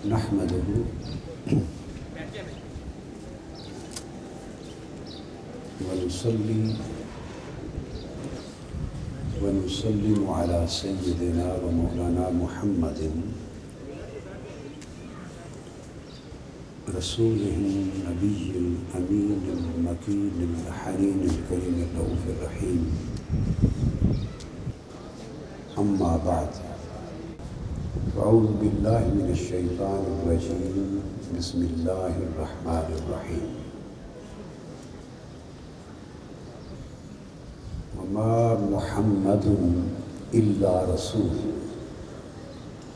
نحمده ونصلي ونسلم على سيدنا ومولانا محمد رسوله النبي الأمين المكين الحنين الكريم الرؤوف الرحيم. أما بعد، أعوذ بالله من الشيطان الرجيم. بسم الله الرحمن الرحيم. وما محمد إلا رسول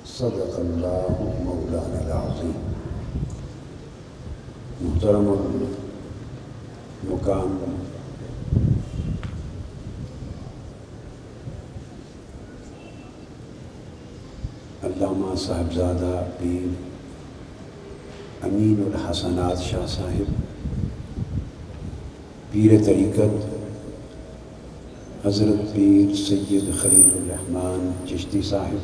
صدق الله مولانا العظيم. محترم المقام علامہ صاحبزادہ پیر امین الحسنات شاہ صاحب، پیر طریقت حضرت پیر سید خلیل الرحمن چشتی صاحب،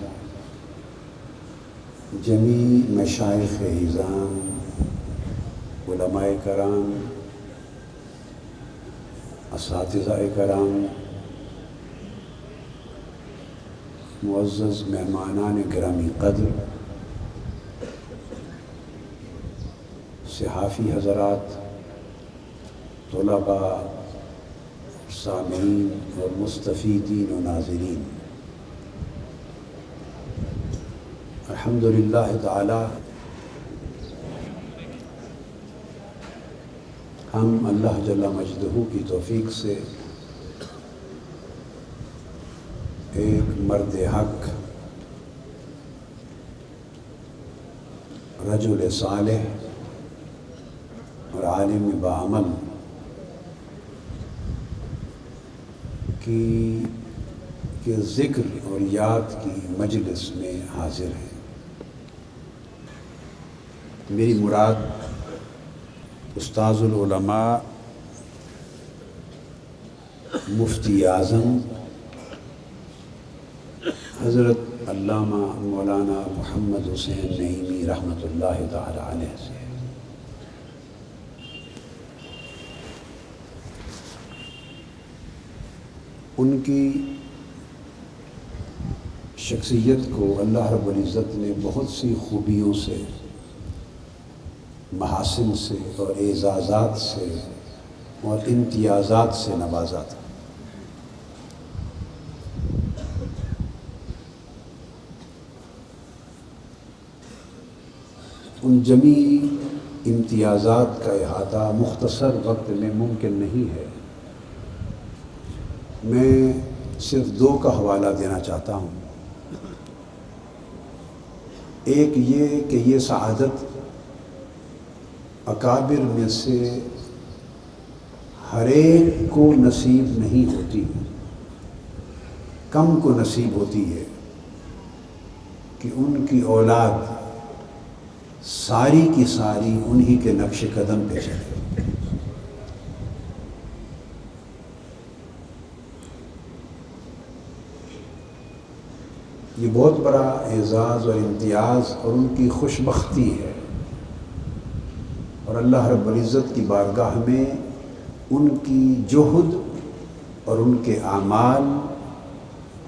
جمیع مشائخ اعظام، علماء کرام، اساتذہ کرام، معزز مہمانان گرامی قدر، صحافی حضرات، طلباء، سامعین اور مستفیدین و ناظرین، الحمدللہ تعالی ہم اللہ جل مجدہ کی توفیق سے ایک مرد حق، رجل صالح اور عالم باعمل کے ذکر اور یاد کی مجلس میں حاضر ہیں۔ میری مراد استاذ العلماء مفتی اعظم حضرت علامہ مولانا محمد حسین نعیمی رحمۃ اللہ تعالی علیہ سے۔ ان کی شخصیت کو اللہ رب العزت نے بہت سی خوبیوں سے، محاسن سے اور اعزازات سے اور امتیازات سے نوازا تھا۔ ان جمیع امتیازات کا احاطہ مختصر وقت میں ممکن نہیں ہے۔ میں صرف دو کا حوالہ دینا چاہتا ہوں۔ ایک یہ کہ یہ سعادت اکابر میں سے ہر ایک کو نصیب نہیں ہوتی، کم کو نصیب ہوتی ہے کہ ان کی اولاد ساری کی ساری انہی کے نقش قدم پہ چلے۔ یہ بہت بڑا اعزاز اور امتیاز اور ان کی خوش بختی ہے، اور اللہ رب العزت کی بارگاہ میں ان کی جہد اور ان کے اعمال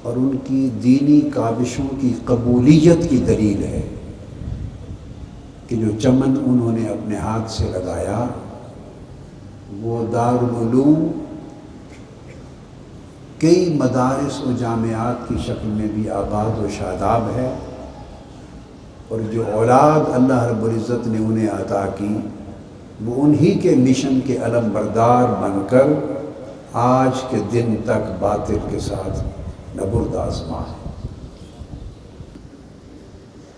اور ان کی دینی کاوشوں کی قبولیت کی دلیل ہے کہ جو چمن انہوں نے اپنے ہاتھ سے لگایا وہ دارالعلوم کئی مدارس و جامعات کی شکل میں بھی آباد و شاداب ہے، اور جو اولاد اللہ رب العزت نے انہیں عطا کی وہ انہی کے مشن کے علم بردار بن کر آج کے دن تک باطل کے ساتھ نبرد آزما ہے۔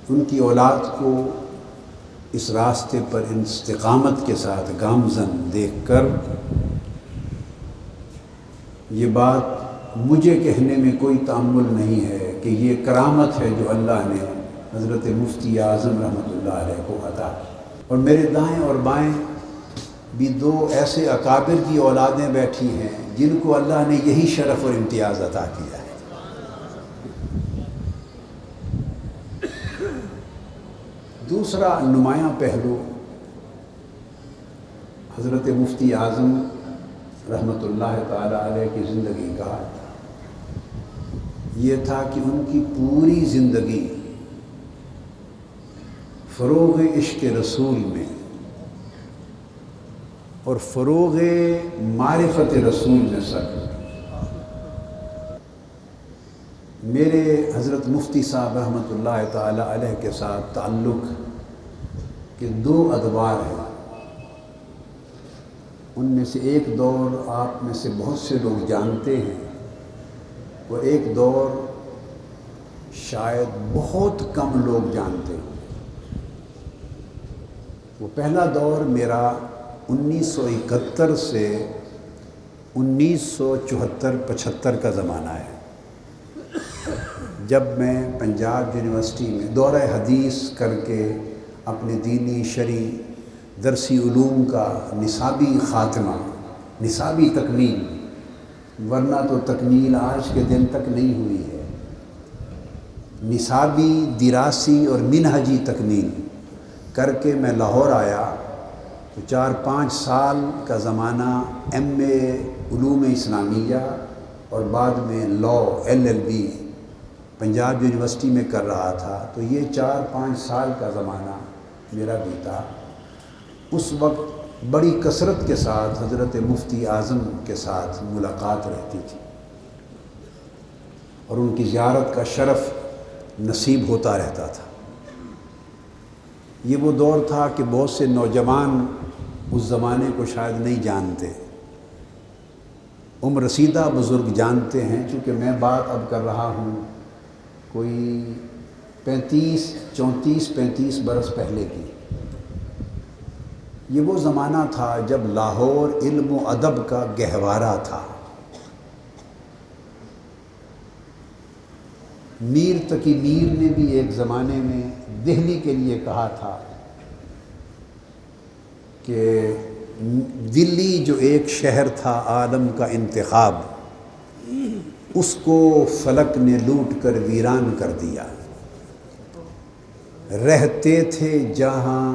ان کی اولاد کو اس راستے پر استقامت کے ساتھ گامزن دیکھ کر یہ بات مجھے کہنے میں کوئی تأمل نہیں ہے کہ یہ کرامت ہے جو اللہ نے حضرت مفتی اعظم رحمۃ اللہ علیہ کو عطا کی۔ اور میرے دائیں اور بائیں بھی دو ایسے اکابر کی اولادیں بیٹھی ہیں جن کو اللہ نے یہی شرف اور امتیاز عطا کیا ہے۔ دوسرا نمایاں پہلو حضرت مفتی اعظم رحمۃ اللہ تعالیٰ علیہ کی زندگی کا یہ تھا کہ ان کی پوری زندگی فروغ عشق رسول میں اور فروغ معرفت رسول میں سر. میرے حضرت مفتی صاحب رحمۃ اللہ تعالیٰ علیہ کے ساتھ تعلق کے دو ادوار ہیں. ان میں سے ایک دور آپ میں سے بہت سے لوگ جانتے ہیں، وہ ایک دور شاید بہت کم لوگ جانتے ہیں. وہ پہلا دور میرا 1971 سے 1974-75 کا زمانہ ہے، جب میں پنجاب یونیورسٹی میں دورہ حدیث کر کے اپنے دینی شرعی درسی علوم کا نصابی خاتمہ، نصابی تکمیل، ورنہ تو تکمیل آج کے دن تک نہیں ہوئی ہے، نصابی دراسی اور منہجی تکمیل کر کے میں لاہور آیا تو 4-5 سال کا زمانہ MA علوم اسلامیہ اور بعد میں لاء LLB پنجاب یونیورسٹی میں کر رہا تھا. تو یہ 4-5 سال کا زمانہ میرا بیتا. اس وقت بڑی کثرت کے ساتھ حضرت مفتی اعظم کے ساتھ ملاقات رہتی تھی اور ان کی زیارت کا شرف نصیب ہوتا رہتا تھا. یہ وہ دور تھا کہ بہت سے نوجوان اس زمانے کو شاید نہیں جانتے، عمر رسیدہ بزرگ جانتے ہیں، چونکہ میں بات اب کر رہا ہوں کوئی 34-35 برس پہلے کی. یہ وہ زمانہ تھا جب لاہور علم و ادب کا گہوارہ تھا. میر تقی میر نے بھی ایک زمانے میں دہلی کے لیے کہا تھا کہ دلی جو ایک شہر تھا عالم کا انتخاب، اس کو فلک نے لوٹ کر ویران کر دیا. رہتے تھے جہاں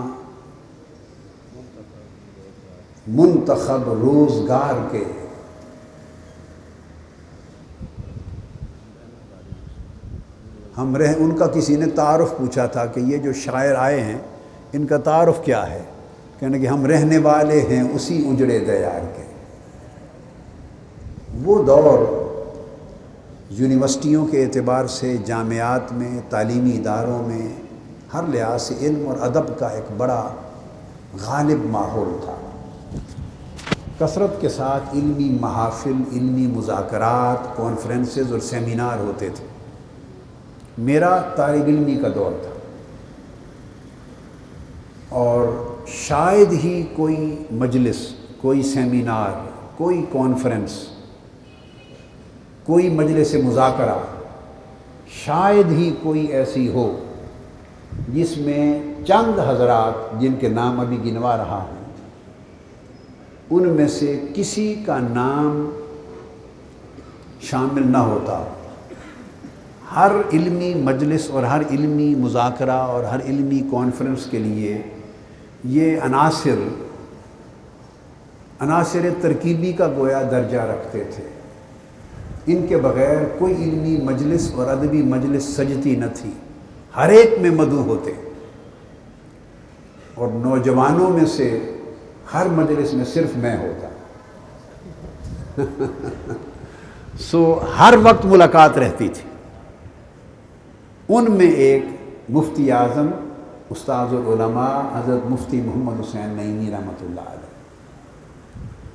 منتخب روزگار کے، ان کا کسی نے تعارف پوچھا تھا کہ یہ جو شاعر آئے ہیں ان کا تعارف کیا ہے؟ کہنے کہ ہم رہنے والے ہیں اسی اجڑے دیار کے. وہ دور یونیورسٹیوں کے اعتبار سے جامعات میں، تعلیمی اداروں میں ہر لحاظ سے علم اور ادب کا ایک بڑا غالب ماحول تھا. کثرت کے ساتھ علمی محافل، علمی مذاکرات، کانفرنسز اور سیمینار ہوتے تھے. میرا طالب علمی کا دور تھا اور شاید ہی کوئی مجلس، کوئی سیمینار، کوئی کانفرنس، کوئی مجلس مذاکرہ شاید ہی کوئی ایسی ہو جس میں چند حضرات جن کے نام ابھی گنوا رہا ہوں ان میں سے کسی کا نام شامل نہ ہوتا. ہر علمی مجلس اور ہر علمی مذاکرہ اور ہر علمی کانفرنس کے لیے یہ عناصر ترکیبی کا گویا درجہ رکھتے تھے. ان کے بغیر کوئی علمی مجلس اور ادبی مجلس سجتی نہ تھی. ہر ایک میں مدعو ہوتے اور نوجوانوں میں سے ہر مجلس میں صرف میں ہوتا. سو ہر وقت ملاقات رہتی تھی. ان میں ایک مفتی اعظم استاذ العلماء حضرت مفتی محمد حسین نعیمی رحمۃ اللہ علیہ،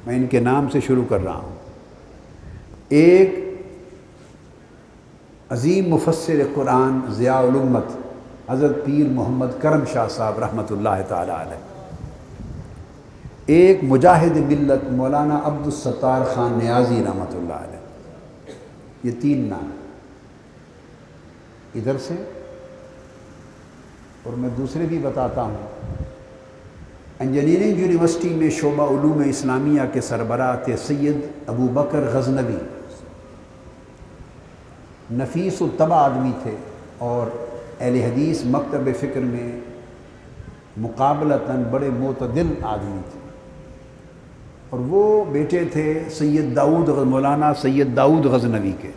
میں ان کے نام سے شروع کر رہا ہوں. ایک عظیم مفسر قرآن ضیاء الامت حضرت پیر محمد کرم شاہ صاحب رحمۃ اللہ تعالی علیہ. ایک مجاہد ملت مولانا عبدالستار خان نیازی رحمۃ اللہ علیہ. یہ 3 نام ادھر سے، اور میں دوسرے بھی بتاتا ہوں. انجینئرنگ یونیورسٹی میں شعبہ علوم اسلامیہ کے سربراہ تھے سید ابو بکر غزنوی. نفیس الطبع آدمی تھے اور اہل حدیث مکتب فکر میں مقابلتاً بڑے معتدل آدمی تھے، اور وہ بیٹے تھے مولانا سید داؤد غزنوی کے،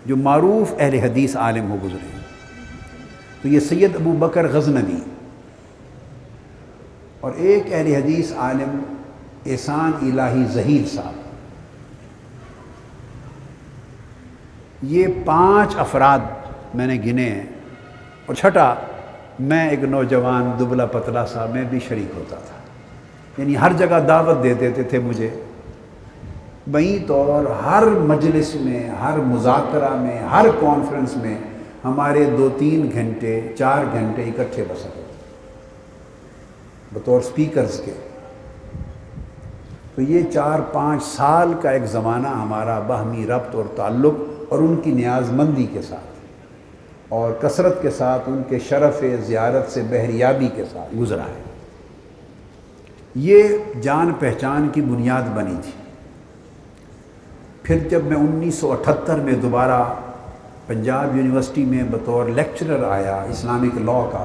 جو معروف اہل حدیث عالم ہو گزرے ہیں۔ تو یہ سید ابو بکر غزنوی اور ایک اہل حدیث عالم احسان الہی ظہیر صاحب، یہ 5 افراد میں نے گنے ہیں، اور چھٹا میں ایک نوجوان دبلا پتلا سا، میں بھی شریک ہوتا تھا، یعنی ہر جگہ دعوت دے دیتے تھے مجھے، وہیں طور ہر مجلس میں، ہر مذاکرہ میں، ہر کانفرنس میں ہمارے 2-3 گھنٹے 4 گھنٹے اکٹھے بسر ہوتے بطور سپیکرز کے۔ تو یہ 4-5 سال کا ایک زمانہ ہمارا باہمی ربط اور تعلق اور ان کی نیاز مندی کے ساتھ اور کثرت کے ساتھ ان کے شرف زیارت سے بہریابی کے ساتھ گزرا ہے۔ یہ جان پہچان کی بنیاد بنی تھی۔ پھر جب میں 1978 میں دوبارہ پنجاب یونیورسٹی میں بطور لیکچرر آیا اسلامک لاء کا،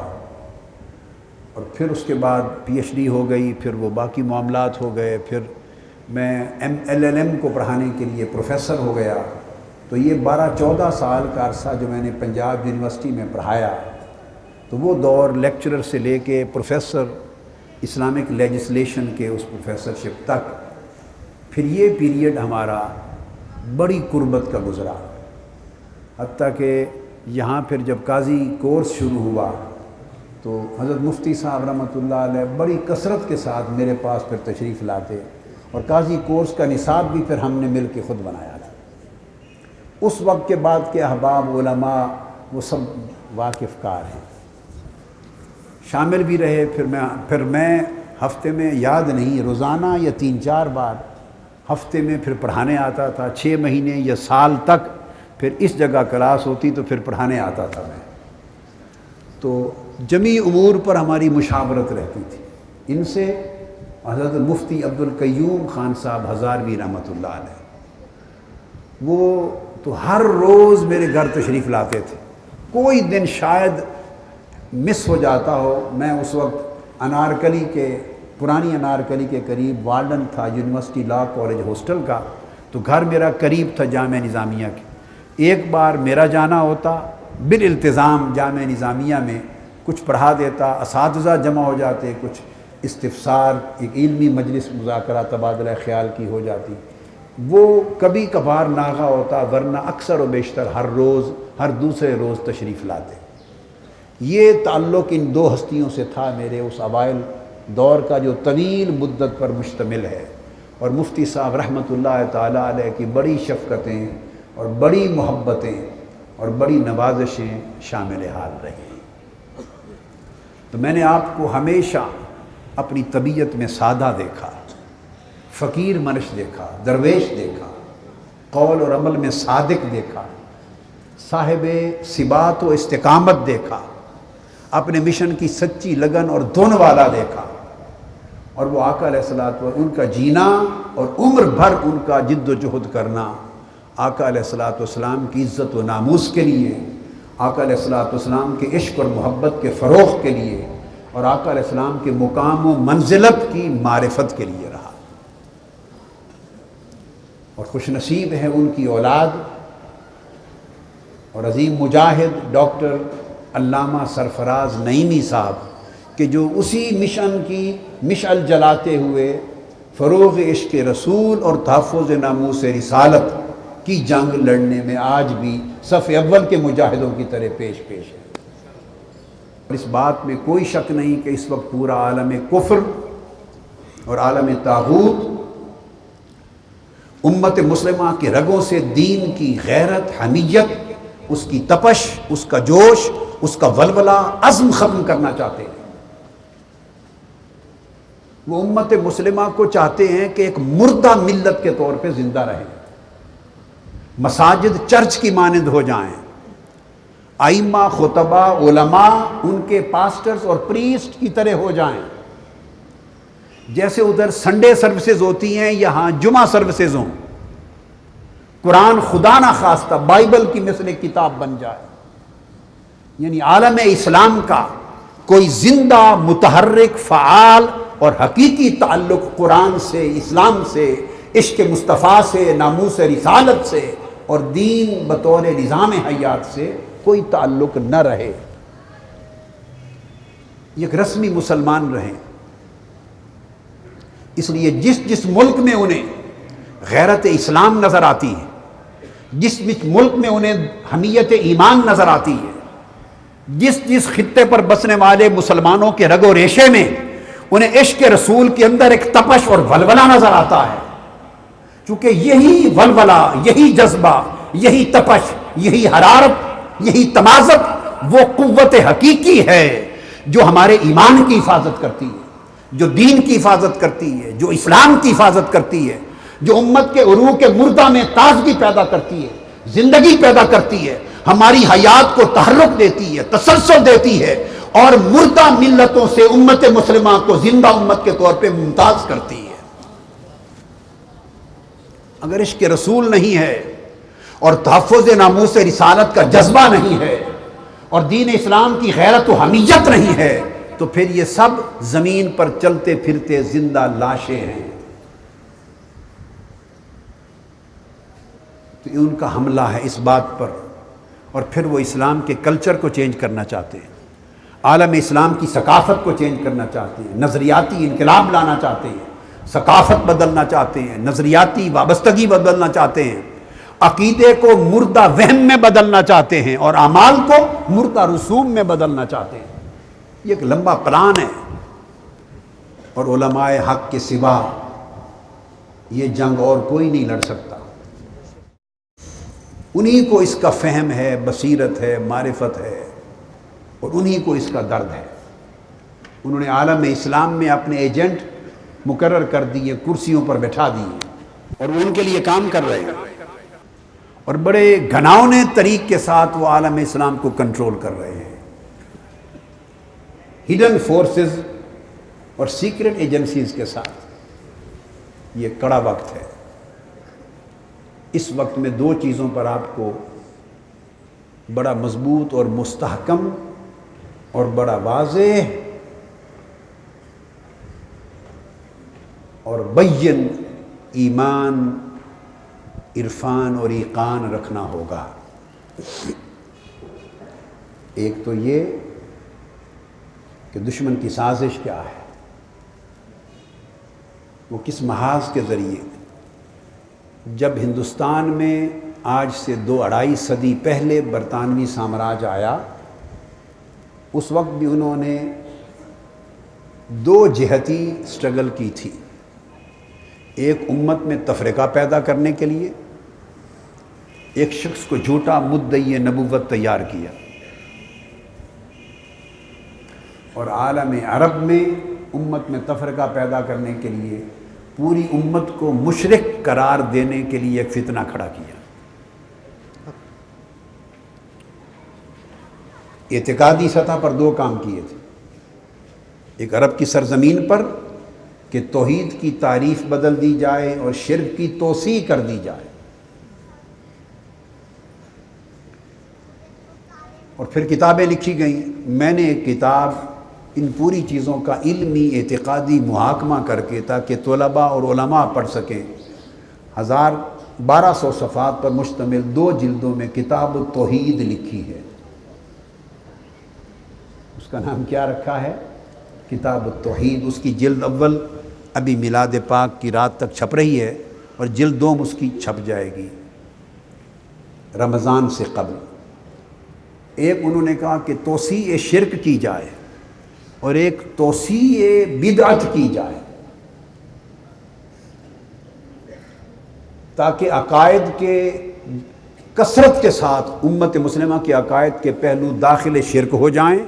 اور پھر اس کے بعد پی ایچ ڈی ہو گئی، پھر وہ باقی معاملات ہو گئے، پھر میں LLM کو پڑھانے کے لیے پروفیسر ہو گیا۔ تو یہ 12-14 سال کا عرصہ جو میں نے پنجاب یونیورسٹی میں پڑھایا، تو وہ دور لیکچرر سے لے کے پروفیسر اسلامک لیجسلیشن کے اس پروفیسرشپ تک، پھر یہ پیریڈ ہمارا بڑی قربت کا گزرا، حتیٰ کہ یہاں پھر جب قاضی کورس شروع ہوا تو حضرت مفتی صاحب رحمۃ اللہ علیہ بڑی کثرت کے ساتھ میرے پاس پھر تشریف لاتے، اور قاضی کورس کا نصاب بھی پھر ہم نے مل کے خود بنایا تھا۔ اس وقت کے بعد کے احباب علماء وہ سب واقف کار ہیں، شامل بھی رہے۔ پھر میں ہفتے میں یاد نہیں، روزانہ یا 3-4 بار ہفتے میں پھر پڑھانے آتا تھا، 6 مہینے یا سال تک پھر اس جگہ کلاس ہوتی تو پھر پڑھانے آتا تھا میں۔ تو جمی امور پر ہماری مشاورت رہتی تھی۔ ان سے حضرت مفتی عبدالقیوم خان صاحب ہزاروی رحمۃ اللہ علیہ، وہ تو ہر روز میرے گھر تشریف لاتے تھے۔ کوئی دن شاید مس ہو جاتا ہو، میں اس وقت انارکلی کے پرانی انارکلی کے قریب وارڈن تھا یونیورسٹی لاء کالج ہاسٹل کا، تو گھر میرا قریب تھا جامعہ نظامیہ کے۔ ایک بار میرا جانا ہوتا، بالالتزام جامعہ نظامیہ میں کچھ پڑھا دیتا، اساتذہ جمع ہو جاتے، کچھ استفسار، ایک علمی مجلس مذاکرہ تبادلہ خیال کی ہو جاتی، وہ کبھی کبھار ناغہ ہوتا، ورنہ اکثر و بیشتر ہر روز ہر دوسرے روز تشریف لاتے۔ یہ تعلق ان 2 ہستیوں سے تھا میرے اس اوائل دور کا جو طویل مدت پر مشتمل ہے، اور مفتی صاحب رحمۃ اللہ تعالیٰ علیہ کی بڑی شفقتیں اور بڑی محبتیں اور بڑی نوازشیں شامل حال رہی۔ تو میں نے آپ کو ہمیشہ اپنی طبیعت میں سادہ دیکھا، فقیر منش دیکھا، درویش دیکھا، قول اور عمل میں صادق دیکھا، صاحب ثبات و استقامت دیکھا، اپنے مشن کی سچی لگن اور دھن والا دیکھا، اور وہ آقا علیہ الصلوۃ والسلام ان کا جینا اور عمر بھر ان کا جد و جہد کرنا آقا علیہ الصلوۃ والسلام کی عزت و ناموس کے لیے، آقا علیہ الصلوۃ والسلام کے عشق اور محبت کے فروغ کے لیے، اور آقا علیہ السلام کے مقام و منزلت کی معرفت کے لیے رہا۔ اور خوش نصیب ہے ان کی اولاد اور عظیم مجاہد ڈاکٹر علامہ سرفراز نعیمی صاحب کہ جو اسی مشن کی مشعل جلاتے ہوئے فروغ عشق رسول اور تحفظ ناموس رسالت کی جنگ لڑنے میں آج بھی صف اول کے مجاہدوں کی طرح پیش ہے۔ اور اس بات میں کوئی شک نہیں کہ اس وقت پورا عالم کفر اور عالم طاغوت امت مسلمہ کے رگوں سے دین کی غیرت، حمیت، اس کی تپش، اس کا جوش، اس کا ولولہ، عزم ختم کرنا چاہتے ہیں۔ وہ امت مسلمہ کو چاہتے ہیں کہ ایک مردہ ملت کے طور پہ زندہ رہیں، مساجد چرچ کی مانند ہو جائیں، ائمہ، خطبہ، علماء ان کے پاسٹرز اور پریسٹ کی طرح ہو جائیں، جیسے ادھر سنڈے سروسز ہوتی ہیں یہاں جمعہ سروسز ہوں، قرآن خدا نہ خواستہ بائبل کی مثل کتاب بن جائے، یعنی عالم اسلام کا کوئی زندہ متحرک فعال اور حقیقی تعلق قرآن سے، اسلام سے، عشق مصطفیٰ سے، ناموس رسالت سے اور دین بطور نظام حیات سے کوئی تعلق نہ رہے، ایک رسمی مسلمان رہیں۔ اس لیے جس ملک میں انہیں غیرت اسلام نظر آتی ہے، جس ملک میں انہیں حمیت ایمان نظر آتی ہے، جس خطے پر بسنے والے مسلمانوں کے رگ و ریشے میں انہیں عشق رسول کے اندر ایک تپش اور ولولہ نظر آتا ہے، چونکہ یہی ولولہ، یہی جذبہ، یہی تپش، یہی حرارت، یہی تمازت وہ قوت حقیقی ہے جو ہمارے ایمان کی حفاظت کرتی ہے، جو دین کی حفاظت کرتی ہے، جو اسلام کی حفاظت کرتی ہے، جو امت کے عروق مردہ میں تازگی پیدا کرتی ہے، زندگی پیدا کرتی ہے، ہماری حیات کو تحرک دیتی ہے، تسلسل دیتی ہے، اور مردہ ملتوں سے امت مسلمہ کو زندہ امت کے طور پہ ممتاز کرتی ہے۔ اگر عشق رسول نہیں ہے اور تحفظ ناموس رسالت کا جذبہ نہیں ہے اور دین اسلام کی غیرت و حمیت نہیں ہے تو پھر یہ سب زمین پر چلتے پھرتے زندہ لاشیں ہیں۔ تو ان کا حملہ ہے اس بات پر، اور پھر وہ اسلام کے کلچر کو چینج کرنا چاہتے ہیں، عالم اسلام کی ثقافت کو چینج کرنا چاہتے ہیں، نظریاتی انقلاب لانا چاہتے ہیں، ثقافت بدلنا چاہتے ہیں، نظریاتی وابستگی بدلنا چاہتے ہیں، عقیدے کو مردہ وہم میں بدلنا چاہتے ہیں اور اعمال کو مردہ رسوم میں بدلنا چاہتے ہیں۔ یہ ایک لمبا پلان ہے، اور علماء حق کے سوا یہ جنگ اور کوئی نہیں لڑ سکتا۔ انہی کو اس کا فہم ہے، بصیرت ہے، معرفت ہے، اور انہی کو اس کا درد ہے۔ انہوں نے عالم اسلام میں اپنے ایجنٹ مقرر کر دیے، کرسیوں پر بٹھا دیے، اور وہ ان کے لیے کام کر رہے ہیں، اور بڑے گھناؤنے طریق کے ساتھ وہ عالم اسلام کو کنٹرول کر رہے ہیں۔ ہڈن فورسز اور سیکرٹ ایجنسیز کے ساتھ یہ کڑا وقت ہے۔ اس وقت میں دو چیزوں پر آپ کو بڑا مضبوط اور مستحکم اور بڑا واضح اور بین ایمان، عرفان اور ایقان رکھنا ہوگا۔ ایک تو یہ کہ دشمن کی سازش کیا ہے، وہ کس محاذ کے ذریعے۔ جب ہندوستان میں آج سے 2-2.5 صدی پہلے برطانوی سامراج آیا، اس وقت بھی انہوں نے 2 جہتی سٹرگل کی تھی۔ ایک امت میں تفرقہ پیدا کرنے کے لیے، ایک شخص کو جھوٹا مدعی نبوت تیار کیا، اور عالم عرب میں امت میں تفرقہ پیدا کرنے کے لیے پوری امت کو مشرک قرار دینے کے لیے ایک فتنہ کھڑا کیا۔ اعتقادی سطح پر 2 کام کیے تھے، ایک عرب کی سرزمین پر کہ توحید کی تعریف بدل دی جائے اور شرک کی توسیع کر دی جائے، اور پھر کتابیں لکھی گئیں۔ میں نے ایک کتاب ان پوری چیزوں کا علمی اعتقادی محاکمہ کر کے تاکہ طلباء اور علماء پڑھ سکیں، 1200 صفحات پر مشتمل 2 جلدوں میں کتاب التوحید لکھی ہے۔ اس کا نام کیا رکھا ہے؟ کتاب التوحید۔ اس کی جلد اول ابھی میلاد پاک کی رات تک چھپ رہی ہے، اور جلد 2 اس کی چھپ جائے گی رمضان سے قبل۔ ایک انہوں نے کہا کہ توسیع شرک کی جائے، اور ایک توسیع بدعت کی جائے، تاکہ عقائد کے کثرت کے ساتھ امت مسلمہ کے عقائد کے پہلو داخل شرک ہو جائیں،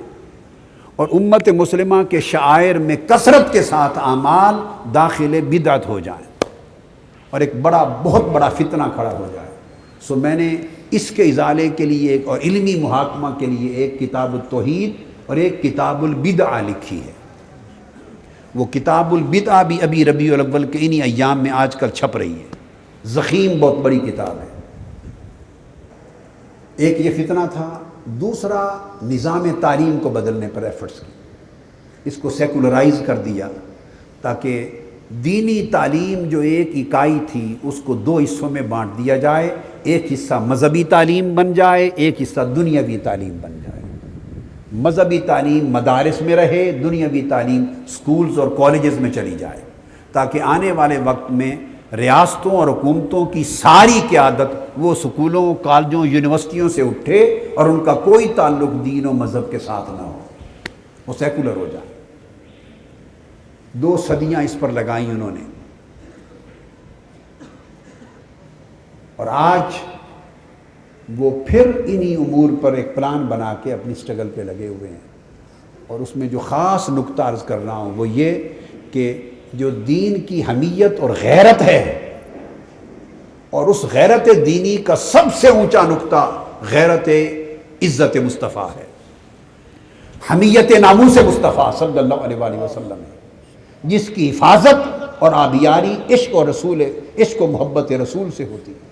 اور امت مسلمہ کے شعائر میں کثرت کے ساتھ اعمال داخل بدعت ہو جائیں، اور ایک بہت بڑا فتنہ کھڑا ہو جائے۔ سو میں نے اس کے ازالے کے لیے اور علمی محاکمہ کے لیے ایک کتاب التوحید اور ایک کتاب البدع لکھی ہے۔ وہ کتاب البدع بھی ابھی ربیع الاول کے انہی ایام میں آج کل چھپ رہی ہے، ضخیم بہت بڑی کتاب ہے۔ ایک یہ فتنہ تھا، دوسرا نظام تعلیم کو بدلنے پر ایفرٹس کی۔ اس کو سیکولرائز کر دیا تاکہ دینی تعلیم جو ایک اکائی تھی اس کو دو حصوں میں بانٹ دیا جائے، ایک حصہ مذہبی تعلیم بن جائے، ایک حصہ دنیاوی تعلیم بن جائے۔ مذہبی تعلیم مدارس میں رہے، دنیاوی تعلیم سکولز اور کالجز میں چلی جائے، تاکہ آنے والے وقت میں ریاستوں اور حکومتوں کی ساری قیادت وہ سکولوں، کالجوں، یونیورسٹیوں سے اٹھے اور ان کا کوئی تعلق دین و مذہب کے ساتھ نہ ہو، وہ سیکولر ہو جائے۔ 2 صدیاں اس پر لگائیں انہوں نے، اور آج وہ پھر انہی امور پر ایک پلان بنا کے اپنی سٹرگل پہ لگے ہوئے ہیں۔ اور اس میں جو خاص نقطہ عرض کر رہا ہوں وہ یہ کہ جو دین کی حمیت اور غیرت ہے، اور اس غیرت دینی کا سب سے اونچا نقطہ غیرت عزت مصطفیٰ ہے، حمیت ناموس مصطفیٰ صلی اللہ علیہ وآلہ وسلم ہے، جس کی حفاظت اور آبیاری عشق و محبت رسول سے ہوتی ہے۔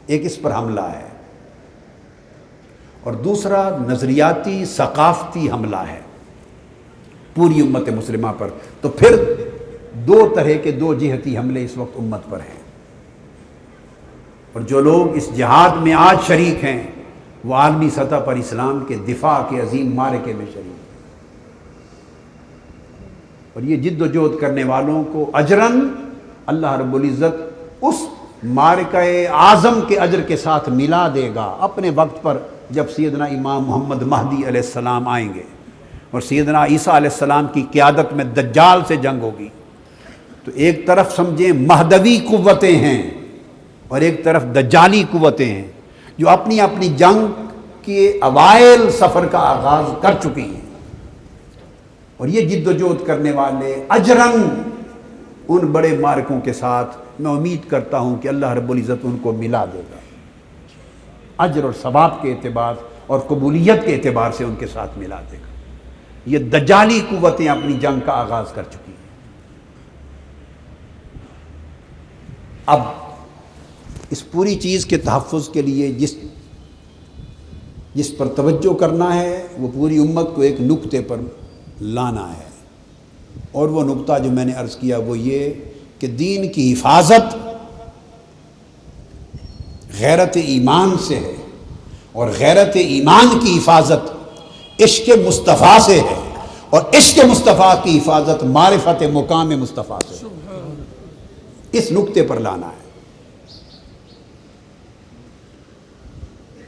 ایک اس پر حملہ ہے، اور دوسرا نظریاتی ثقافتی حملہ ہے پوری امت مسلمہ پر۔ تو پھر 2 طرح کے 2 جہتی حملے اس وقت امت پر ہیں، اور جو لوگ اس جہاد میں آج شریک ہیں وہ عالمی سطح پر اسلام کے دفاع کے عظیم معرکے میں شریک ہیں، اور یہ جد و جہد کرنے والوں کو اجراً اللہ رب العزت اس معرکہ اعظم کے اجر کے ساتھ ملا دے گا اپنے وقت پر، جب سیدنا امام محمد مہدی علیہ السلام آئیں گے اور سیدنا عیسیٰ علیہ السلام کی قیادت میں دجال سے جنگ ہوگی۔ تو ایک طرف سمجھیں مہدوی قوتیں ہیں اور ایک طرف دجالی قوتیں ہیں جو اپنی اپنی جنگ کے اوائل سفر کا آغاز کر چکی ہیں، اور یہ جد و جہد کرنے والے اجراً ان بڑے معرکوں کے ساتھ میں امید کرتا ہوں کہ اللہ رب العزت ان کو ملا دے گا، اجر اور ثواب کے اعتبار اور قبولیت کے اعتبار سے ان کے ساتھ ملا دے گا۔ یہ دجالی قوتیں اپنی جنگ کا آغاز کر چکی ہیں۔ اب اس پوری چیز کے تحفظ کے لیے جس پر توجہ کرنا ہے وہ پوری امت کو ایک نقطے پر لانا ہے، اور وہ نقطہ جو میں نے عرض کیا وہ یہ کہ دین کی حفاظت غیرت ایمان سے ہے، اور غیرت ایمان کی حفاظت عشق مصطفیٰ سے ہے، اور عشق مصطفیٰ کی حفاظت معرفت مقام مصطفیٰ سے ہے۔ اس نقطے پر لانا ہے۔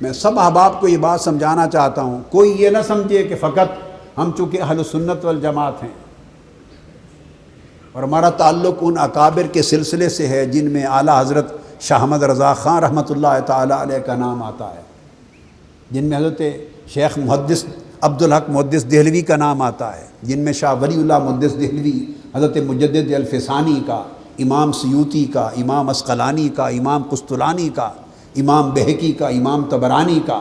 میں سب احباب کو یہ بات سمجھانا چاہتا ہوں، کوئی یہ نہ سمجھے کہ فقط ہم چونکہ اہل سنت والجماعت ہیں اور ہمارا تعلق ان اکابر کے سلسلے سے ہے جن میں اعلیٰ حضرت شاہ احمد رضا خان رحمۃ اللہ تعالیٰ علیہ کا نام آتا ہے، جن میں حضرت شیخ محدث عبدالحق محدث دہلوی کا نام آتا ہے، جن میں شاہ ولی اللہ محدث دہلوی، حضرت مجدد الفسانی کا، امام سیوطی کا، امام عسقلانی کا، امام قسطلانی کا، امام بہقی کا، امام طبرانی کا،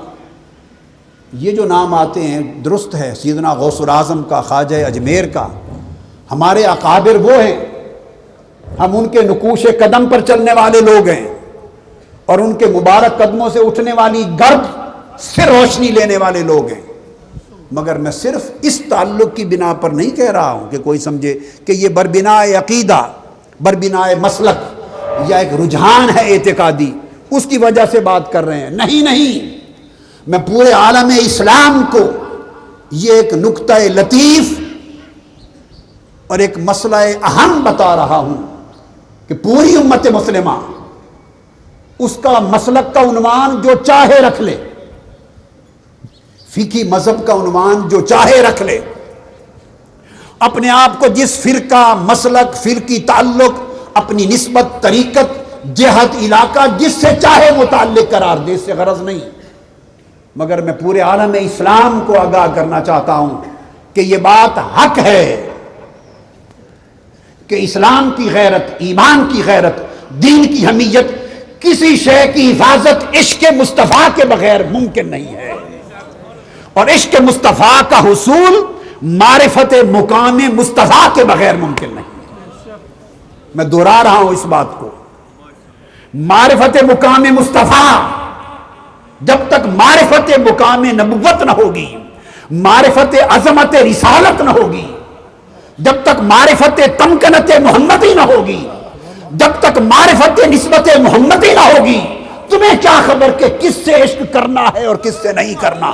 یہ جو نام آتے ہیں درست ہے، سیدنا غوث الاعظم کا، خواجہ اجمیر کا۔ ہمارے اکابر وہ ہیں، ہم ان کے نقوش قدم پر چلنے والے لوگ ہیں، اور ان کے مبارک قدموں سے اٹھنے والی گرد سے روشنی لینے والے لوگ ہیں۔ مگر میں صرف اس تعلق کی بنا پر نہیں کہہ رہا ہوں کہ کوئی سمجھے کہ یہ بربناء عقیدہ، بربناء مسلک یا ایک رجحان ہے اعتقادی، اس کی وجہ سے بات کر رہے ہیں۔ نہیں، میں پورے عالم اسلام کو یہ ایک نقطہ لطیف اور ایک مسئلہ اہم بتا رہا ہوں کہ پوری امت مسلمہ اس کا مسلک کا عنوان جو چاہے رکھ لے، فقہی مذہب کا عنوان جو چاہے رکھ لے، اپنے آپ کو جس فرقہ، مسلک، فرقی تعلق، اپنی نسبت، طریقت، جہت، علاقہ جس سے چاہے متعلق قرار دے، اس سے غرض نہیں، مگر میں پورے عالم اسلام کو آگاہ کرنا چاہتا ہوں کہ یہ بات حق ہے کہ اسلام کی غیرت، ایمان کی غیرت، دین کی حمیت، کسی شے کی حفاظت عشق مصطفیٰ کے بغیر ممکن نہیں ہے، اور عشق مصطفیٰ کا حصول معرفت مقام مصطفیٰ کے بغیر ممکن نہیں ہے۔ میں دہرا رہا ہوں اس بات کو، معرفت مقام مصطفیٰ، جب تک معرفت مقام نبوت نہ ہوگی، معرفت عظمت رسالت نہ ہوگی، جب تک معرفت تمکنت محمدی نہ ہوگی، جب تک معرفت نسبت محمدی نہ ہوگی، تمہیں کیا خبر کہ کس سے عشق کرنا ہے اور کس سے نہیں کرنا۔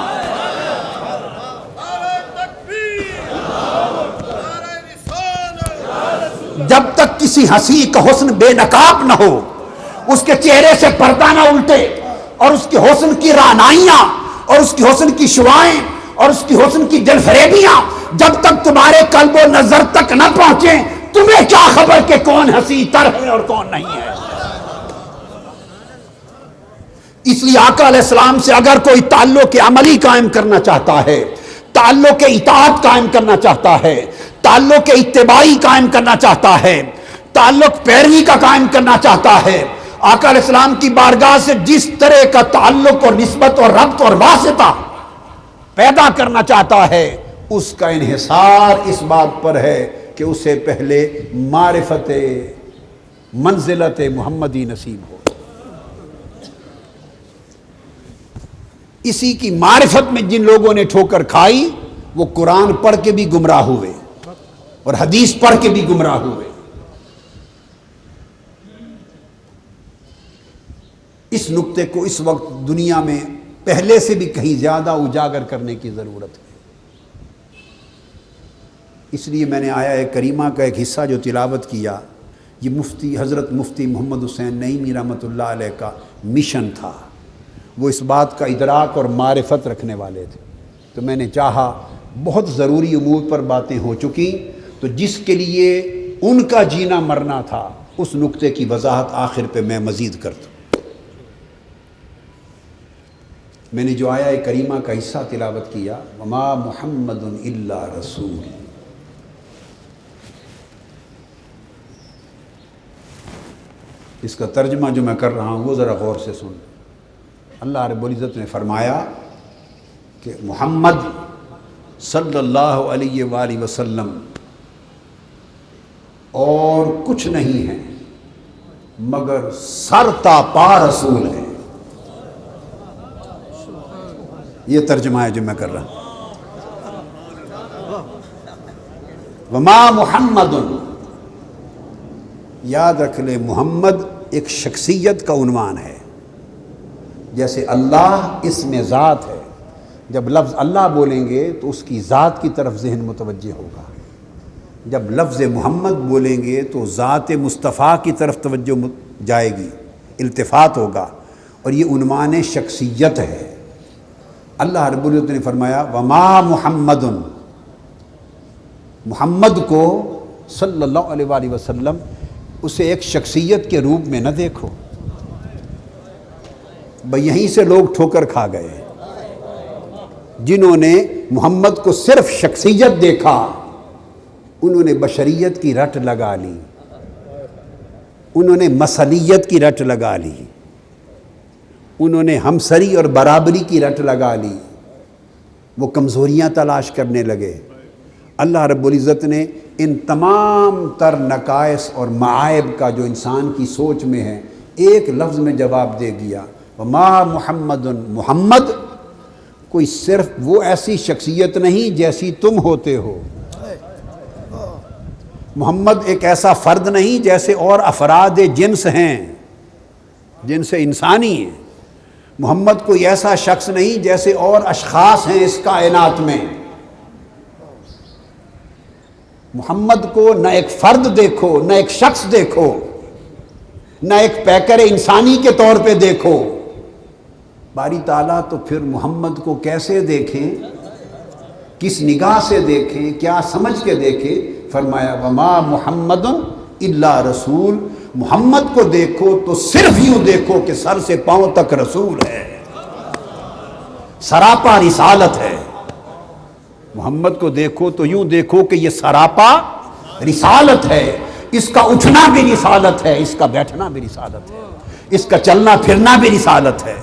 جب تک کسی ہنسی کا حسن بے نقاب نہ ہو، اس کے چہرے سے پردہ نہ الٹے، اور اس کے حسن کی رعنائیاں اور اس کی حسن کی شعائیں اور اس کی حسن کی دل فریبیاں جب تک تمہارے قلب و نظر تک نہ پہنچیں، تمہیں کیا خبر کہ کون ہنسی تر ہے اور کون نہیں ہے۔ اس لیے آقا علیہ السلام سے اگر کوئی تعلق عملی قائم کرنا چاہتا ہے، تعلق اطاعت قائم کرنا چاہتا ہے، تعلق اتباعی قائم کرنا چاہتا ہے، تعلق پیروی کا قائم کرنا چاہتا ہے، آقا علیہ السلام کی بارگاہ سے جس طرح کا تعلق اور نسبت اور ربط اور واسطہ پیدا کرنا چاہتا ہے، اس کا انحصار اس بات پر ہے کہ اسے پہلے معرفت منزلت محمدی نصیب ہو۔ اسی کی معرفت میں جن لوگوں نے ٹھوکر کھائی، وہ قرآن پڑھ کے بھی گمراہ ہوئے اور حدیث پڑھ کے بھی گمراہ ہوئے۔ اس نقطے کو اس وقت دنیا میں پہلے سے بھی کہیں زیادہ اجاگر کرنے کی ضرورت ہے۔ اس لیے میں نے آیا کریمہ کا ایک حصہ جو تلاوت کیا، یہ حضرت مفتی محمد حسین نعیمی رحمۃ اللہ علیہ کا مشن تھا۔ وہ اس بات کا ادراک اور معرفت رکھنے والے تھے، تو میں نے چاہا بہت ضروری امور پر باتیں ہو چکی، تو جس کے لیے ان کا جینا مرنا تھا، اس نقطے کی وضاحت آخر پہ میں مزید کر دوں۔ میں نے جو آیا کریمہ کا حصہ تلاوت کیا، وما محمد الا رسول، اس کا ترجمہ جو میں کر رہا ہوں وہ ذرا غور سے سن۔ اللہ رب العزت نے فرمایا کہ محمد صلی اللہ علیہ وآلہ وسلم اور کچھ نہیں ہے مگر سرتا پا رسول ہے۔ یہ ترجمہ ہے جو میں کر رہا ہوں۔ وما محمد، یاد رکھ لے، محمد ایک شخصیت کا عنوان ہے، جیسے اللہ اسم ذات ہے۔ جب لفظ اللہ بولیں گے تو اس کی ذات کی طرف ذہن متوجہ ہوگا، جب لفظ محمد بولیں گے تو ذات مصطفیٰ کی طرف توجہ جائے گی، التفات ہوگا، اور یہ عنوان شخصیت ہے۔ اللہ رب العزت نے فرمایا وما محمد، محمد کو صلی اللہ علیہ وآلہ وسلم اسے ایک شخصیت کے روپ میں نہ دیکھو۔ بھئی یہیں سے لوگ ٹھوکر کھا گئے، جنہوں نے محمد کو صرف شخصیت دیکھا، انہوں نے بشریت کی رٹ لگا لی، انہوں نے مثلیت کی رٹ لگا لی، انہوں نے ہمسری اور برابری کی رٹ لگا لی، وہ کمزوریاں تلاش کرنے لگے۔ اللہ رب العزت نے ان تمام تر نقائص اور معائب کا جو انسان کی سوچ میں ہے، ایک لفظ میں جواب دے دیا، وما محمد، محمد کوئی صرف وہ ایسی شخصیت نہیں جیسی تم ہوتے ہو، محمد ایک ایسا فرد نہیں جیسے اور افراد جنس ہیں، جنس انسانی ہیں، محمد کوئی ایسا شخص نہیں جیسے اور اشخاص ہیں اس کائنات میں۔ محمد کو نہ ایک فرد دیکھو، نہ ایک شخص دیکھو، نہ ایک پیکر انسانی کے طور پہ دیکھو۔ باری تعالیٰ تو پھر محمد کو کیسے دیکھیں، کس نگاہ سے دیکھیں، کیا سمجھ کے دیکھیں؟ فرمایا وما محمد الا رسول، محمد کو دیکھو تو صرف یوں دیکھو کہ سر سے پاؤں تک رسول ہے، سراپا رسالت ہے۔ محمد کو دیکھو تو یوں دیکھو کہ یہ سراپا رسالت ہے، اس کا اٹھنا بھی رسالت ہے، اس کا بیٹھنا بھی رسالت ہے، اس کا چلنا پھرنا بھی رسالت ہے،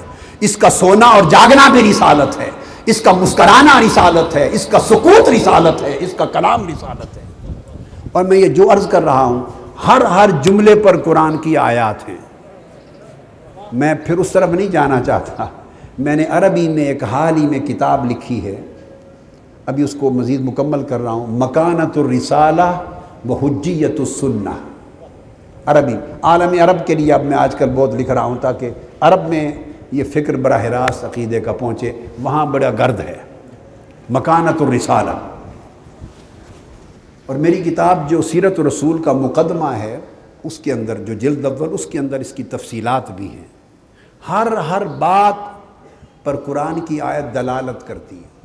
اس کا سونا اور جاگنا بھی رسالت ہے، اس کا مسکرانا رسالت ہے، اس کا سکوت رسالت ہے، اس کا کلام رسالت ہے۔ اور میں یہ جو عرض کر رہا ہوں، ہر جملے پر قرآن کی آیات ہیں۔ میں پھر اس طرف نہیں جانا چاہتا، میں نے عربی میں ایک حال ہی میں کتاب لکھی ہے، ابھی اس کو مزید مکمل کر رہا ہوں، مکانت الرسالہ و حجیت السنہ، عربی، عالم عرب کے لیے اب میں آج کل بہت لکھ رہا ہوں تاکہ عرب میں یہ فکر براہ راست عقیدے کا پہنچے، وہاں بڑا گرد ہے۔ مکانت الرسالہ، اور میری کتاب جو سیرت الرسول کا مقدمہ ہے اس کے اندر جو جلد اول، اس کے اندر اس کی تفصیلات بھی ہیں، ہر بات پر قرآن کی آیت دلالت کرتی ہے۔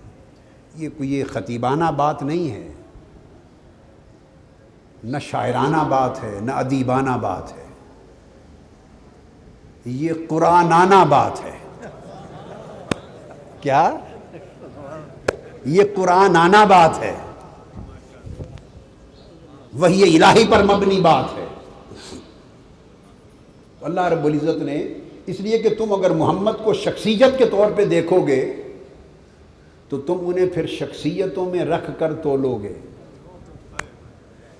یہ کوئی خطیبانہ بات نہیں ہے، نہ شاعرانہ بات ہے، نہ ادیبانہ بات ہے، یہ قرآنانہ بات ہے۔ کیا؟ یہ قرآنانہ بات ہے، وحی الہی پر مبنی بات ہے۔ اللہ رب العزت نے اس لیے کہ تم اگر محمد کو شخصیت کے طور پہ دیکھو گے تو تم انہیں پھر شخصیتوں میں رکھ کر تولو گے،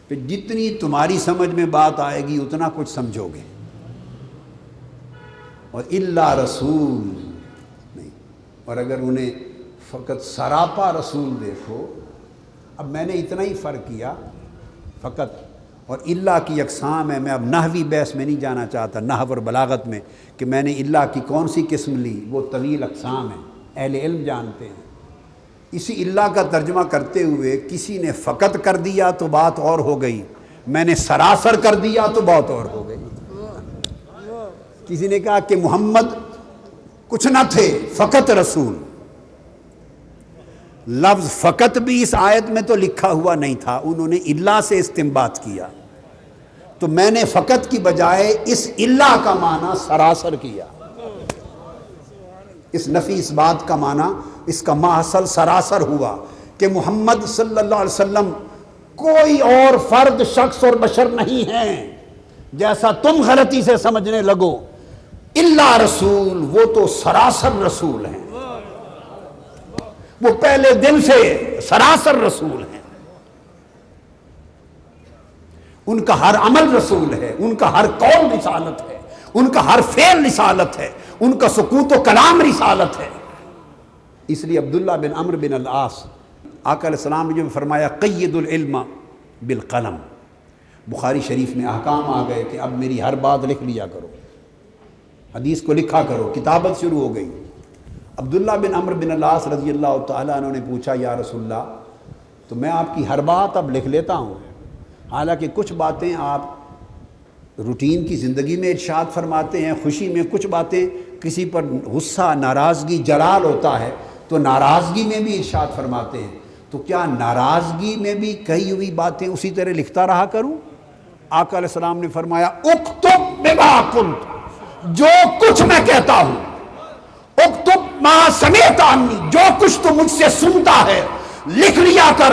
پھر جتنی تمہاری سمجھ میں بات آئے گی اتنا کچھ سمجھو گے، اور الا رسول نہیں۔ اور اگر انہیں فقط سراپا رسول دیکھو، اب میں نے اتنا ہی فرق کیا فقط، اور اللہ کی اقسام ہے، میں اب نحوی بحث میں نہیں جانا چاہتا، نحو اور بلاغت میں، کہ میں نے اللہ کی کون سی قسم لی، وہ طویل اقسام ہیں، اہل علم جانتے ہیں۔ اسی اللہ کا ترجمہ کرتے ہوئے کسی نے فقط کر دیا تو بات اور ہو گئی، میں نے سراسر کر دیا تو بات اور ہو گئی۔ کسی نے کہا کہ محمد کچھ نہ تھے، فقط رسول، لفظ فقط بھی اس آیت میں تو لکھا ہوا نہیں تھا، انہوں نے اللہ سے استنباط کیا، تو میں نے فقط کی بجائے اس اللہ کا معنی سراسر کیا، اس نفی اس بات کا معنی، اس کا ماحصل سراسر ہوا کہ محمد صلی اللہ علیہ وسلم کوئی اور فرد، شخص اور بشر نہیں ہیں جیسا تم غلطی سے سمجھنے لگو۔ اللہ رسول، وہ تو سراسر رسول ہیں، وہ پہلے دن سے سراسر رسول ہیں، ان کا ہر عمل رسول ہے، ان کا ہر قول رسالت ہے، ان کا ہر فعل رسالت ہے، ان کا سکوت و کلام رسالت ہے۔ اس لیے عبداللہ بن عمرو بن العاص، آقا علیہ السلام نے جو فرمایا قید العلم بالقلم، بخاری شریف میں احکام آ گئے کہ اب میری ہر بات لکھ لیا کرو، حدیث کو لکھا کرو، کتابت شروع ہو گئی۔ عبداللہ بن عمرو بن العاص رضی اللہ تعالیٰ عنہ نے پوچھا یا رسول اللہ، تو میں آپ کی ہر بات اب لکھ لیتا ہوں، حالانکہ کچھ باتیں آپ روٹین کی زندگی میں ارشاد فرماتے ہیں، خوشی میں کچھ باتیں، کسی پر غصہ، ناراضگی، جلال ہوتا ہے تو ناراضگی میں بھی ارشاد فرماتے ہیں، تو کیا ناراضگی میں بھی کہی ہوئی باتیں اسی طرح لکھتا رہا کروں؟ آقا علیہ السلام نے فرمایا اکتب بما قلت، جو کچھ میں کہتا ہوں، اکتب ما سمعت عنی، جو کچھ تو مجھ سے سنتا ہے لکھ لیا کر،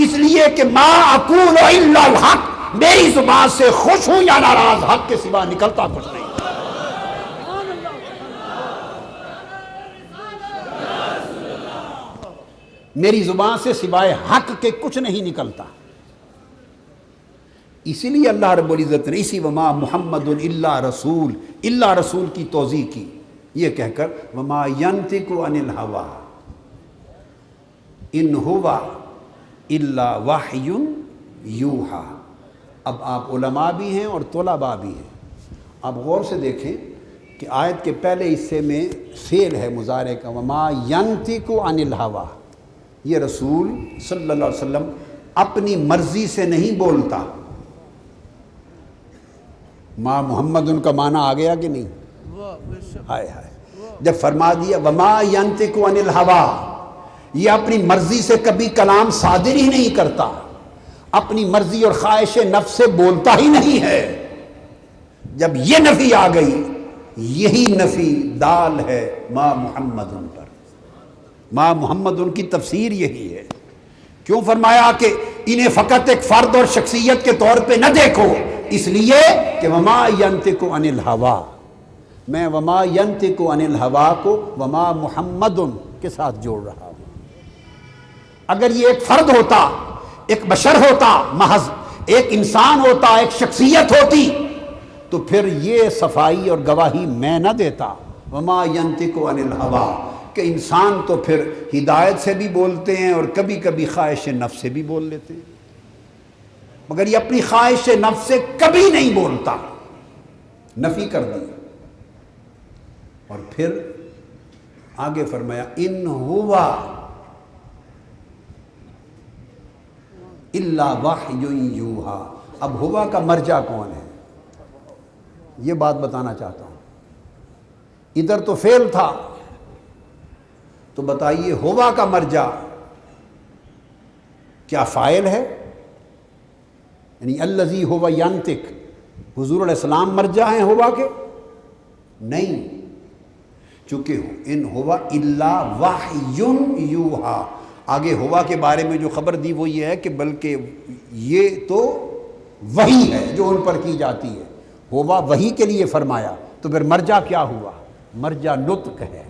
اس لیے کہ ما اقول الا الحق، میری زبان سے خوش ہوں یا ناراض، حق کے سوا نکلتا کچھ نہیں۔ میری زبان سے سوائے حق کے کچھ نہیں نکلتا۔ اسی لیے اللہ رب العزت نے اسی وما محمد الا رسول، الا رسول کی توضیح کی، یہ کہہ کر وما ینطق عن الہوی ان هو الا وحی یوحی۔ اب آپ علماء بھی ہیں اور طلباء بھی ہیں، آپ غور سے دیکھیں کہ آیت کے پہلے حصے میں فعل ہے مضارع کا، وما ینطق عن الہوی، یہ رسول صلی اللہ علیہ وسلم اپنی مرضی سے نہیں بولتا۔ ما محمد ان کا معنی آ گیا کہ نہیں؟ ہائے ہائے، جب فرما دیا وما ینطق عن الہوی، یہ اپنی مرضی سے کبھی کلام صادر ہی نہیں کرتا، اپنی مرضی اور خواہش نفس سے بولتا ہی نہیں ہے۔ جب یہ نفی آ گئی، یہی نفی دال ہے ما محمد ان پر، ما محمد ان کی تفسیر یہی ہے۔ کیوں فرمایا کہ انہیں فقط ایک فرد اور شخصیت کے طور پہ نہ دیکھو؟ اس لیے کہ وما ینطق عن الہوی، میں وما ینطق عن الہوی کو وما محمد کے ساتھ جوڑ رہا ہوں۔ اگر یہ ایک فرد ہوتا، ایک بشر ہوتا، محض ایک انسان ہوتا، ایک شخصیت ہوتی، تو پھر یہ صفائی اور گواہی میں نہ دیتا، وما ینطق عن الہوی، کہ انسان تو پھر ہدایت سے بھی بولتے ہیں اور کبھی کبھی خواہش نفس سے بھی بول لیتے ہیں، مگر یہ اپنی خواہش نفس سے کبھی نہیں بولتا، نفی کر دی۔ اور پھر آگے فرمایا ان ہوا الا وحی یوحا۔ اب ہوا کا مرجع کون ہے یہ بات بتانا چاہتا ہوں۔ ادھر تو فعل تھا، تو بتائیے ہوا کا مرجع کیا فاعل ہے؟ یعنی الذی ہوا ینطق، حضور علیہ السلام مرجع ہیں ہوا کے؟ نہیں، چونکہ ان ہوا الا وحی یوحا، آگے ہوا کے بارے میں جو خبر دی وہ یہ ہے کہ بلکہ یہ تو وحی ہے جو ان پر کی جاتی ہے، ہوا وحی کے لیے فرمایا، تو پھر مرجع کیا ہوا؟ مرجع نطق ہے،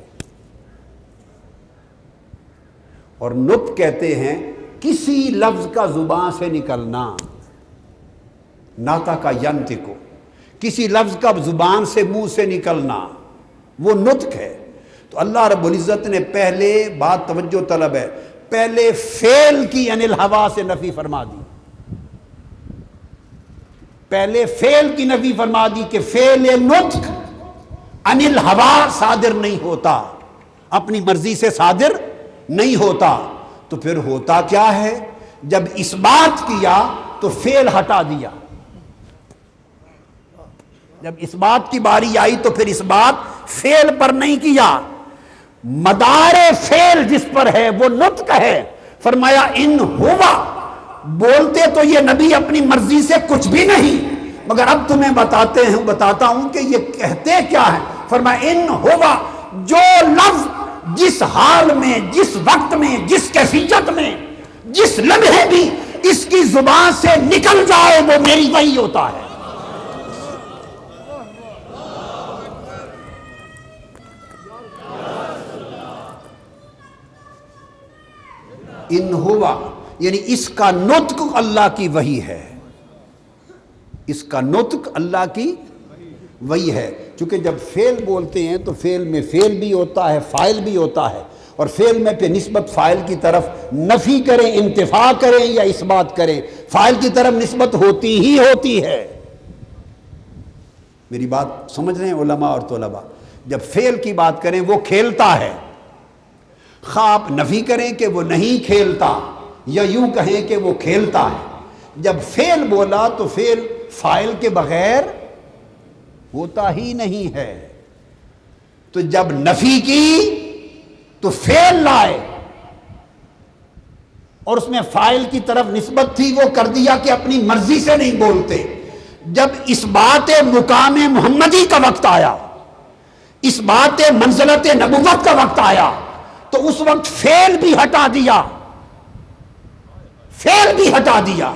اور نطق کہتے ہیں کسی لفظ کا زبان سے نکلنا، ناطق ینطق، کسی لفظ کا زبان سے منہ سے نکلنا، وہ نطق ہے۔ تو اللہ رب العزت نے پہلے بات توجہ طلب ہے، پہلے فعل کی عن الہوا سے نفی فرما دی، پہلے فعل کی نفی فرما دی کہ فعل نطق عن الہوا صادر نہیں ہوتا، اپنی مرضی سے صادر نہیں ہوتا۔ تو پھر ہوتا کیا ہے؟ جب اس بات کیا تو فعل ہٹا دیا، جب اس بات کی باری آئی تو پھر اس بات فعل پر نہیں کیا، مدار فعل جس پر ہے وہ نطق ہے۔ فرمایا ان ہوا، بولتے تو یہ نبی اپنی مرضی سے کچھ بھی نہیں، مگر اب تمہیں بتاتا ہوں کہ یہ کہتے کیا ہے۔ فرمایا ان ہوا، جو لفظ جس حال میں، جس وقت میں، جس کیفیت میں، جس لمحے بھی اس کی زبان سے نکل جائے وہ میری وحی ہوتا ہے۔ ان ہوا یعنی اس کا نطق اللہ کی وحی ہے، اس کا نطق اللہ کی وحی ہے۔ چونکہ جب فعل بولتے ہیں تو فعل میں فعل بھی ہوتا ہے، فاعل بھی ہوتا ہے، اور فعل میں پہ نسبت فاعل کی طرف نفی کریں، انتفاع کریں یا اس بات کریں، فاعل کی طرف نسبت ہوتی ہی ہوتی ہے۔ میری بات سمجھ رہے ہیں علماء اور طلباء؟ جب فعل کی بات کریں وہ کھیلتا ہے، خواہ آپ نفی کریں کہ وہ نہیں کھیلتا یا یوں کہیں کہ وہ کھیلتا ہے۔ جب فعل بولا تو فعل فاعل کے بغیر ہوتا ہی نہیں ہے، تو جب نفی کی تو فعل لائے اور اس میں فاعل کی طرف نسبت تھی، وہ کر دیا کہ اپنی مرضی سے نہیں بولتے۔ جب اس بات مقام محمدی کا وقت آیا، اس بات منزلت نبوت کا وقت آیا، تو اس وقت فعل بھی ہٹا دیا، فعل بھی ہٹا دیا،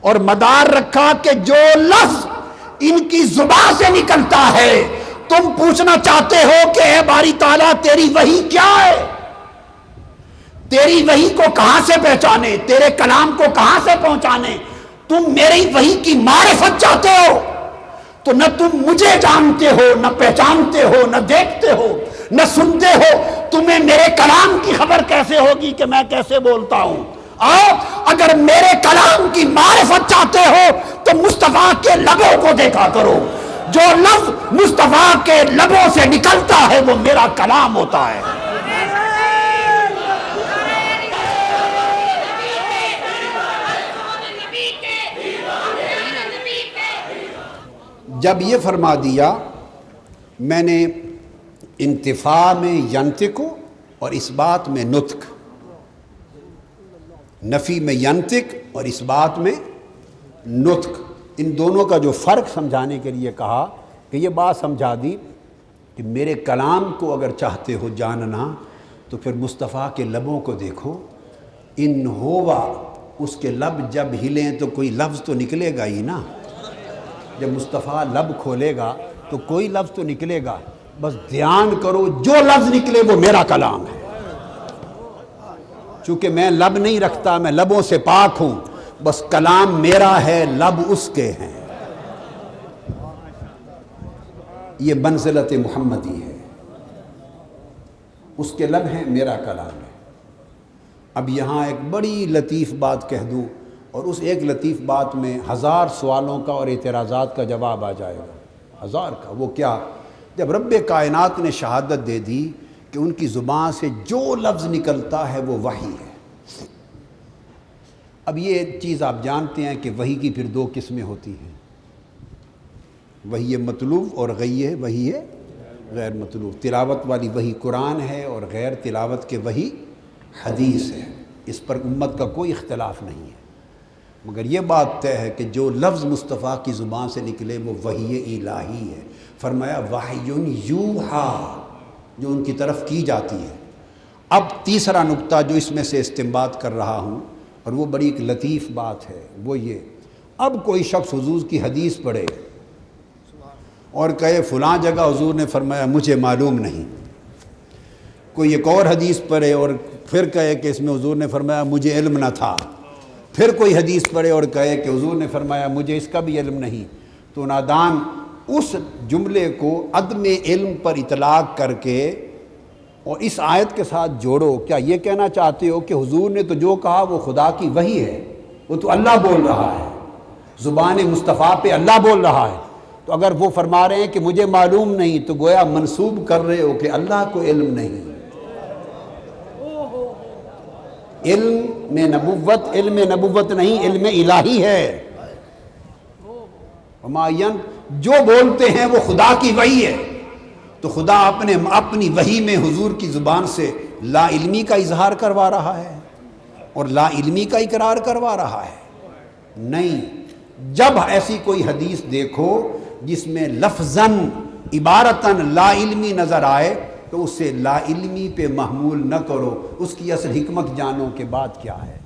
اور مدار رکھا کہ جو لفظ ان کی زبان سے نکلتا ہے، تم پوچھنا چاہتے ہو کہ اے باری تعالیٰ تیری وحی کیا ہے، تیری وحی کو کہاں سے پہچانے، تیرے کلام کو کہاں سے پہنچانے، تم میری وحی کی معرفت چاہتے ہو، تو نہ تم مجھے جانتے ہو، نہ پہچانتے ہو، نہ دیکھتے ہو، نہ سنتے ہو، تمہیں میرے کلام کی خبر کیسے ہوگی کہ میں کیسے بولتا ہوں؟ آؤ، اگر میرے کلام کی معرفت چاہتے ہو تو مصطفیٰ کے لبوں کو دیکھا کرو، جو لفظ مصطفیٰ کے لبوں سے نکلتا ہے وہ میرا کلام ہوتا ہے۔ جب یہ فرما دیا میں نے انتفاع میں ینطق اور اس بات میں نطق، نفی میں ینطق اور اس بات میں نطق، ان دونوں کا جو فرق سمجھانے کے لیے کہا کہ یہ بات سمجھا دی کہ میرے کلام کو اگر چاہتے ہو جاننا تو پھر مصطفیٰ کے لبوں کو دیکھو، ان ہوا، اس کے لب جب ہلیں تو کوئی لفظ تو نکلے گا ہی نا، جب مصطفیٰ لب کھولے گا تو کوئی لفظ تو نکلے گا، بس دھیان کرو جو لفظ نکلے وہ میرا کلام ہے، چونکہ میں لب نہیں رکھتا، میں لبوں سے پاک ہوں، بس کلام میرا ہے، لب اس کے ہیں، یہ منزلت محمدی ہے۔ اس کے لب ہیں، میرا کلام ہے۔ اب یہاں ایک بڑی لطیف بات کہہ دوں، اور اس ایک لطیف بات میں 1000 سوالوں کا اور اعتراضات کا جواب آ جائے گا، 1000 کا۔ وہ کیا؟ جب رب کائنات نے شہادت دے دی کہ ان کی زبان سے جو لفظ نکلتا ہے وہ وحی ہے۔ اب یہ چیز آپ جانتے ہیں کہ وحی کی پھر 2 قسمیں ہوتی ہیں، وحی مطلوب اور وحی غیر مطلوب۔ تلاوت والی وحی قرآن ہے اور غیر تلاوت کے وحی حدیث ہے، اس پر امت کا کوئی اختلاف نہیں ہے۔ مگر یہ بات طے ہے کہ جو لفظ مصطفیٰ کی زبان سے نکلے وہ وحی الہی ہے۔ فرمایا وحی یوحا، جو ان کی طرف کی جاتی ہے۔ اب تیسرا نقطہ جو اس میں سے استنباط کر رہا ہوں، اور وہ بڑی ایک لطیف بات ہے، وہ یہ، اب کوئی شخص حضور کی حدیث پڑھے اور کہے فلاں جگہ حضور نے فرمایا مجھے معلوم نہیں، کوئی ایک اور حدیث پڑھے اور پھر کہے کہ اس میں حضور نے فرمایا مجھے علم نہ تھا، پھر کوئی حدیث پڑھے اور کہے کہ حضور نے فرمایا مجھے اس کا بھی علم نہیں، تو نادان اس جملے کو عدم علم پر اطلاق کر کے اور اس آیت کے ساتھ جوڑو۔ کیا یہ کہنا چاہتے ہو کہ حضور نے تو جو کہا وہ خدا کی وحی ہے، وہ تو اللہ بول رہا ہے، زبان مصطفیٰ پہ اللہ بول رہا ہے؟ تو اگر وہ فرما رہے ہیں کہ مجھے معلوم نہیں، تو گویا منسوب کر رہے ہو کہ اللہ کو علم نہیں۔ علم نبوت نہیں، علم الہی ہے۔ جو بولتے ہیں وہ خدا کی وحی ہے، تو خدا اپنی وحی میں حضور کی زبان سے لا علمی کا اظہار کروا رہا ہے اور لا علمی کا اقرار کروا رہا ہے؟ نہیں۔ جب ایسی کوئی حدیث دیکھو جس میں لفظاً عبارتاً لا علمی نظر آئے تو اسے لا علمی پہ محمول نہ کرو، اس کی اصل حکمت جانو کہ بات کیا ہے،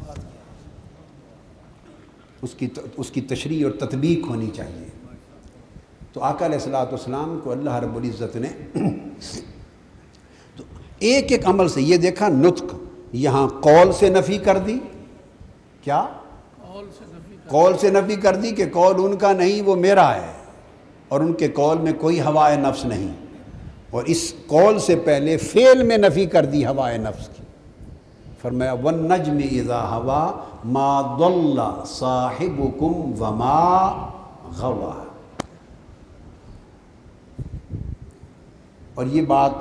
اس کی تشریح اور تطبیق ہونی چاہیے۔ تو آقا علیہ الصلوۃ والسلام کو اللہ رب العزت نے تو ایک ایک عمل سے یہ دیکھا، نطق یہاں قول سے نفی کر دی، کیا؟ قول سے نفی کر دی کہ قول ان کا نہیں، وہ میرا ہے، اور ان کے قول میں کوئی ہوائے نفس نہیں۔ اور اس قول سے پہلے فعل میں نفی کر دی ہوائے نفس کی، فرمایا وَالنَّجْمِ إِذَا هَوَى مَا ضَلَّ صَاحِبُكُمْ وَمَا غَوَى۔ اور یہ بات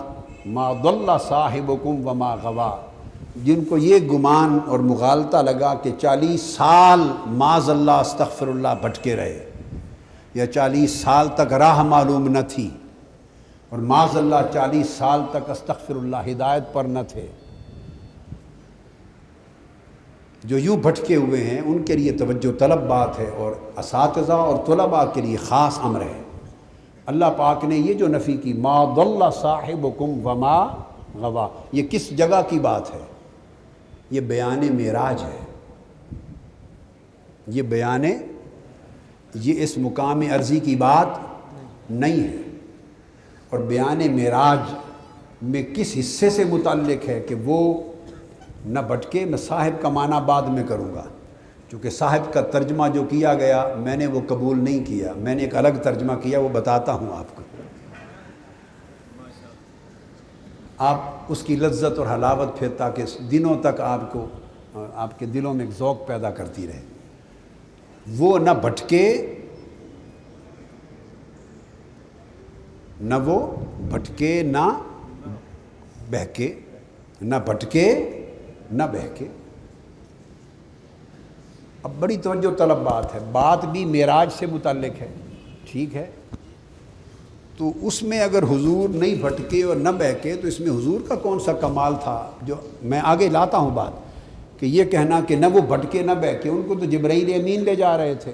ما ضل صاحبکم وما غوا، جن کو یہ گمان اور مغالطہ لگا کہ 40 سال معاذ اللہ استغفر اللہ بھٹکے رہے، یا 40 سال تک راہ معلوم نہ تھی، اور معاذ اللہ 40 سال تک استغفر اللہ ہدایت پر نہ تھے، جو یوں بھٹکے ہوئے ہیں ان کے لیے توجہ طلب بات ہے، اور اساتذہ اور طلباء کے لیے خاص امر ہے۔ اللہ پاک نے یہ جو نفی کی ما ضل صاحبکم وما غوا، یہ کس جگہ کی بات ہے؟ یہ بیان معراج ہے، یہ اس مقام عرضی کی بات نہیں ہے۔ اور بیان معراج میں کس حصے سے متعلق ہے کہ وہ نہ بھٹکے؟ میں صاحب کا معنی بعد میں کروں گا، کیونکہ صاحب کا ترجمہ جو کیا گیا میں نے وہ قبول نہیں کیا، میں نے ایک الگ ترجمہ کیا، وہ بتاتا ہوں آپ کو، آپ اس کی لذت اور حلاوت پھر تاکہ دنوں تک آپ کے دلوں میں ایک ذوق پیدا کرتی رہے۔ وہ نہ بھٹکے نہ بہکے۔ اب بڑی توجہ طلب بات ہے، بات بھی معراج سے متعلق ہے، ٹھیک ہے؟ تو اس میں اگر حضور نہیں بھٹکے اور نہ بہکے تو اس میں حضور کا کون سا کمال تھا؟ جو میں آگے لاتا ہوں بات، کہ یہ کہنا کہ نہ وہ بھٹکے نہ بہکے، ان کو تو جبرائیل امین لے جا رہے تھے،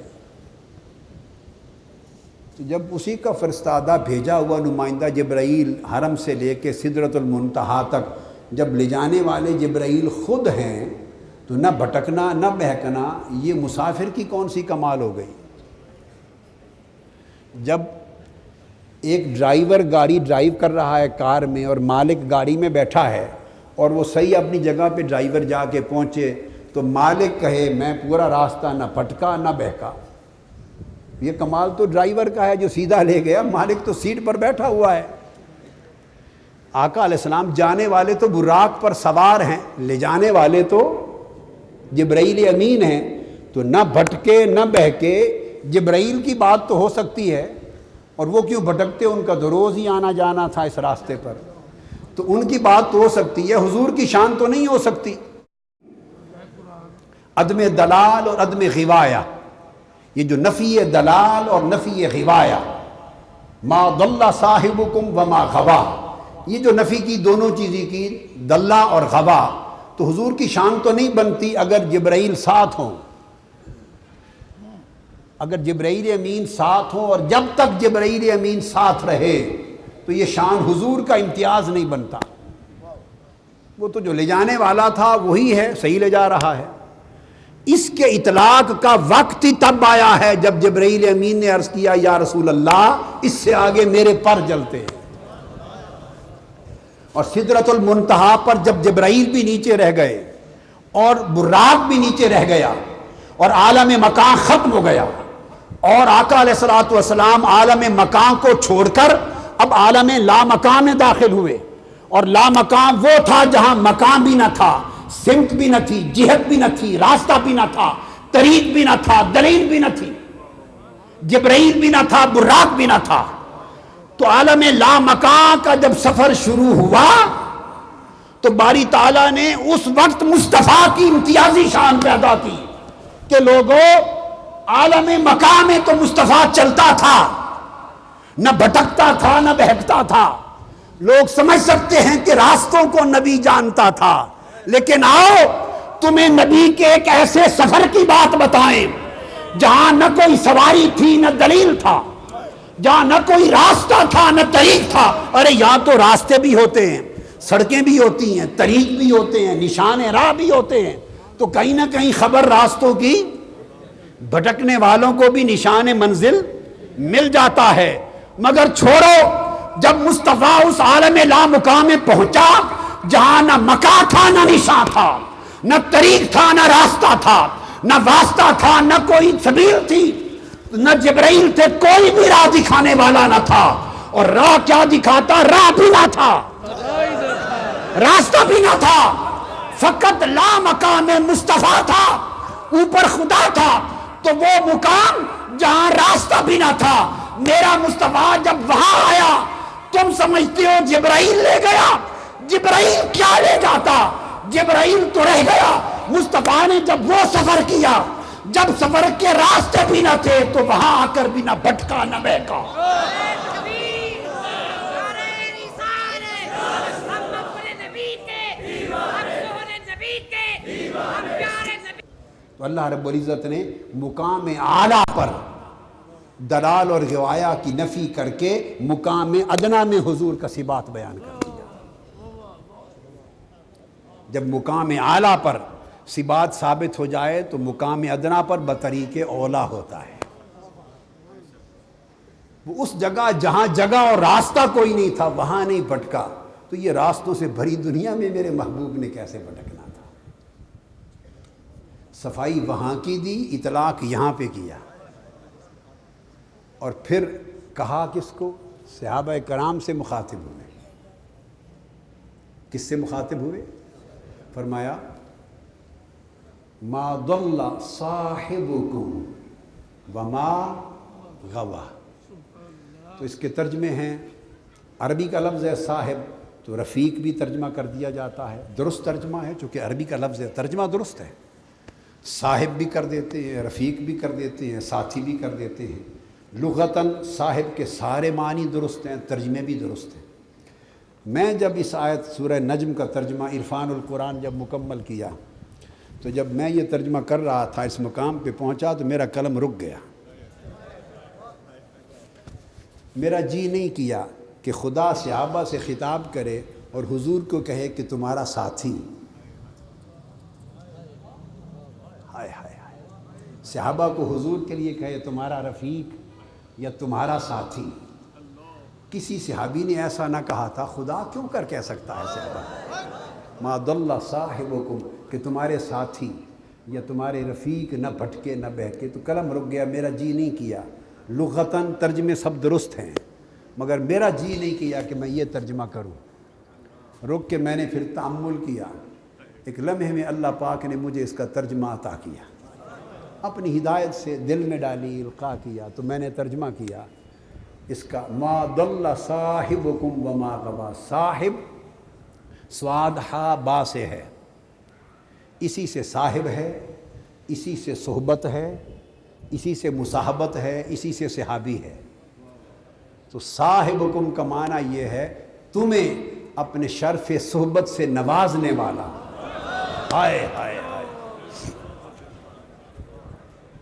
تو جب اسی کا فرستادہ بھیجا ہوا نمائندہ جبرائیل حرم سے لے کے سدرۃ المنتہا تک جب لے جانے والے جبرائیل خود ہیں، تو نہ بھٹکنا نہ بہکنا، یہ مسافر کی کون سی کمال ہو گئی؟ جب ایک ڈرائیور گاڑی ڈرائیو کر رہا ہے کار میں، اور مالک گاڑی میں بیٹھا ہے، اور وہ صحیح اپنی جگہ پہ ڈرائیور جا کے پہنچے، تو مالک کہے میں پورا راستہ نہ پھٹکا نہ بہکا، یہ کمال تو ڈرائیور کا ہے جو سیدھا لے گیا، مالک تو سیٹ پر بیٹھا ہوا ہے۔ آقا علیہ السلام جانے والے تو براق پر سوار ہیں، لے جانے والے تو جبرائیل امین ہیں، تو نہ بھٹکے نہ بہکے۔ جبرائیل کی بات تو ہو سکتی ہے، اور وہ کیوں بھٹکتے، ان کا تو روز ہی آنا جانا تھا اس راستے پر، تو ان کی بات تو ہو سکتی ہے، حضور کی شان تو نہیں ہو سکتی۔ عدم دلال اور عدم غوایہ، یہ جو نفی دلال اور نفی غوایہ، ما ضل صاحبکم وما غوا، یہ جو نفی کی دونوں چیزیں کی، دلہ اور غوا، تو حضور کی شان تو نہیں بنتی اگر جبرائیل ساتھ ہوں، اگر جبرائیل امین ساتھ ہوں، اور جب تک جبرائیل امین ساتھ رہے تو یہ شان حضور کا امتیاز نہیں بنتا۔ وہ تو جو لے جانے والا تھا وہی ہے، صحیح لے جا رہا ہے۔ اس کے اطلاق کا وقت ہی تب آیا ہے جب جبرائیل امین نے عرض کیا یا رسول اللہ اس سے آگے میرے پر جلتے ہیں، اور سدرۃ المنتہا پر جب جبرائیل بھی نیچے رہ گئے اور براق بھی نیچے رہ گیا اور عالم مکان ختم ہو گیا، اور آقا علیہ الصلوۃ والسلام عالم مکان کو چھوڑ کر اب عالم لا مکان میں داخل ہوئے، اور لا مکان وہ تھا جہاں مکان بھی نہ تھا، سمت بھی نہ تھی، جہت بھی نہ تھی، راستہ بھی نہ تھا، طریق بھی نہ تھا، دلیل بھی نہ تھی، جبرائیل بھی نہ تھا، براق بھی نہ تھا۔ تو عالم لا مکان کا جب سفر شروع ہوا تو باری تعالیٰ نے اس وقت مصطفیٰ کی امتیازی شان پیدا کی کہ لوگوں، عالم مکان میں تو مصطفیٰ چلتا تھا، نہ بھٹکتا تھا نہ بہکتا تھا۔ لوگ سمجھ سکتے ہیں کہ راستوں کو نبی جانتا تھا، لیکن آؤ تمہیں نبی کے ایک ایسے سفر کی بات بتائیں جہاں نہ کوئی سواری تھی نہ دلیل تھا، جہاں نہ کوئی راستہ تھا نہ طریق تھا۔ ارے یہاں تو راستے بھی ہوتے ہیں، سڑکیں بھی ہوتی ہیں، طریق بھی ہوتے ہیں، نشان راہ بھی ہوتے ہیں، تو کہیں نہ کہیں خبر راستوں کی، بھٹکنے والوں کو بھی نشان منزل مل جاتا ہے۔ مگر چھوڑو، جب مصطفیٰ اس عالم لا مقام میں پہنچا جہاں نہ مکان تھا نہ نشان تھا، نہ طریق تھا نہ راستہ تھا، نہ واسطہ تھا نہ کوئی سبیل تھی، نہ جبرائیل تھے، کوئی بھی راہ دکھانے والا نہ تھا، اور راہ کیا دکھاتا، راہ بھی نہ تھا، راستہ بھی نہ تھا، فقط لا مقام میں مصطفیٰ تھا، اوپر خدا تھا۔ تو وہ مقام جہاں راستہ بھی نہ تھا، میرا مصطفیٰ جب وہاں آیا، تم سمجھتے ہو جبرائیل لے گیا؟ جبرائیل کیا لے جاتا، جبرائیل تو رہ گیا۔ مصطفیٰ نے جب وہ سفر کیا، جب سفر کے راستے بھی نہ تھے، تو وہاں آ کر بھی نہ بھٹکا نہ بہکا۔ تو اللہ رب العزت نے مقام اعلیٰ پر دلال اور غوایہ کی نفی کر کے مقام ادنا میں حضور کا صفات بیان کر دیا۔ جب مقام اعلیٰ پر صفات ثابت ہو جائے تو مقام ادنا پر بطریق اولا ہوتا ہے۔ وہ اس جگہ جہاں جگہ اور راستہ کوئی نہیں تھا وہاں نہیں بھٹکا، تو یہ راستوں سے بھری دنیا میں میرے محبوب نے کیسے بھٹکنا تھا؟ صفائی وہاں کی دی، اطلاق یہاں پہ کیا، اور پھر کہا کس کو؟ صحابہ کرام سے مخاطب ہوئے۔ کس سے مخاطب ہوئے؟ فرمایا ما ضل صاحبکم وما غوا۔ تو اس کے ترجمے ہیں، عربی کا لفظ ہے صاحب، تو رفیق بھی ترجمہ کر دیا جاتا ہے، درست ترجمہ ہے، چونکہ عربی کا لفظ ہے، ترجمہ درست ہے۔ صاحب بھی کر دیتے ہیں، رفیق بھی کر دیتے ہیں، ساتھی بھی کر دیتے ہیں۔ لغتاً صاحب کے سارے معنی درست ہیں، ترجمے بھی درست ہیں۔ میں جب اس آیت سورہ نجم کا ترجمہ عرفان القرآن جب مکمل کیا، تو جب میں یہ ترجمہ کر رہا تھا، اس مقام پہ پہنچا تو میرا قلم رک گیا۔ میرا جی نہیں کیا کہ خدا صحابہ سے خطاب کرے اور حضور کو کہے کہ تمہارا ساتھی۔ ہائے ہائے ہائے، صحابہ کو حضور کے لیے کہے تمہارا رفیق یا تمہارا ساتھی۔ کسی صحابی نے ایسا نہ کہا تھا، خدا کیوں کر کہہ سکتا ہے صحابہ ما ضل صاحبکم، کہ تمہارے ساتھی یا تمہارے رفیق نہ بھٹکے نہ بہکے۔ تو قلم رک گیا، میرا جی نہیں کیا۔ لغتاً ترجمے سب درست ہیں، مگر میرا جی نہیں کیا کہ میں یہ ترجمہ کروں رک کے میں نے پھر تأمل کیا، ایک لمحے میں اللہ پاک نے مجھے اس کا ترجمہ عطا کیا، اپنی ہدایت سے دل میں ڈالی، القاء کیا، تو میں نے ترجمہ کیا اس کا، ما ضل صاحبکم وما غوی، صاحب سواد ہا با سے ہے، اسی سے صاحب ہے، اسی سے صحبت ہے، اسی سے مصاحبت ہے، اسی سے صحابی ہے۔ تو صاحبکم کا معنی یہ ہے تمہیں اپنے شرف صحبت سے نوازنے والا، ہائے ہائے ہائے،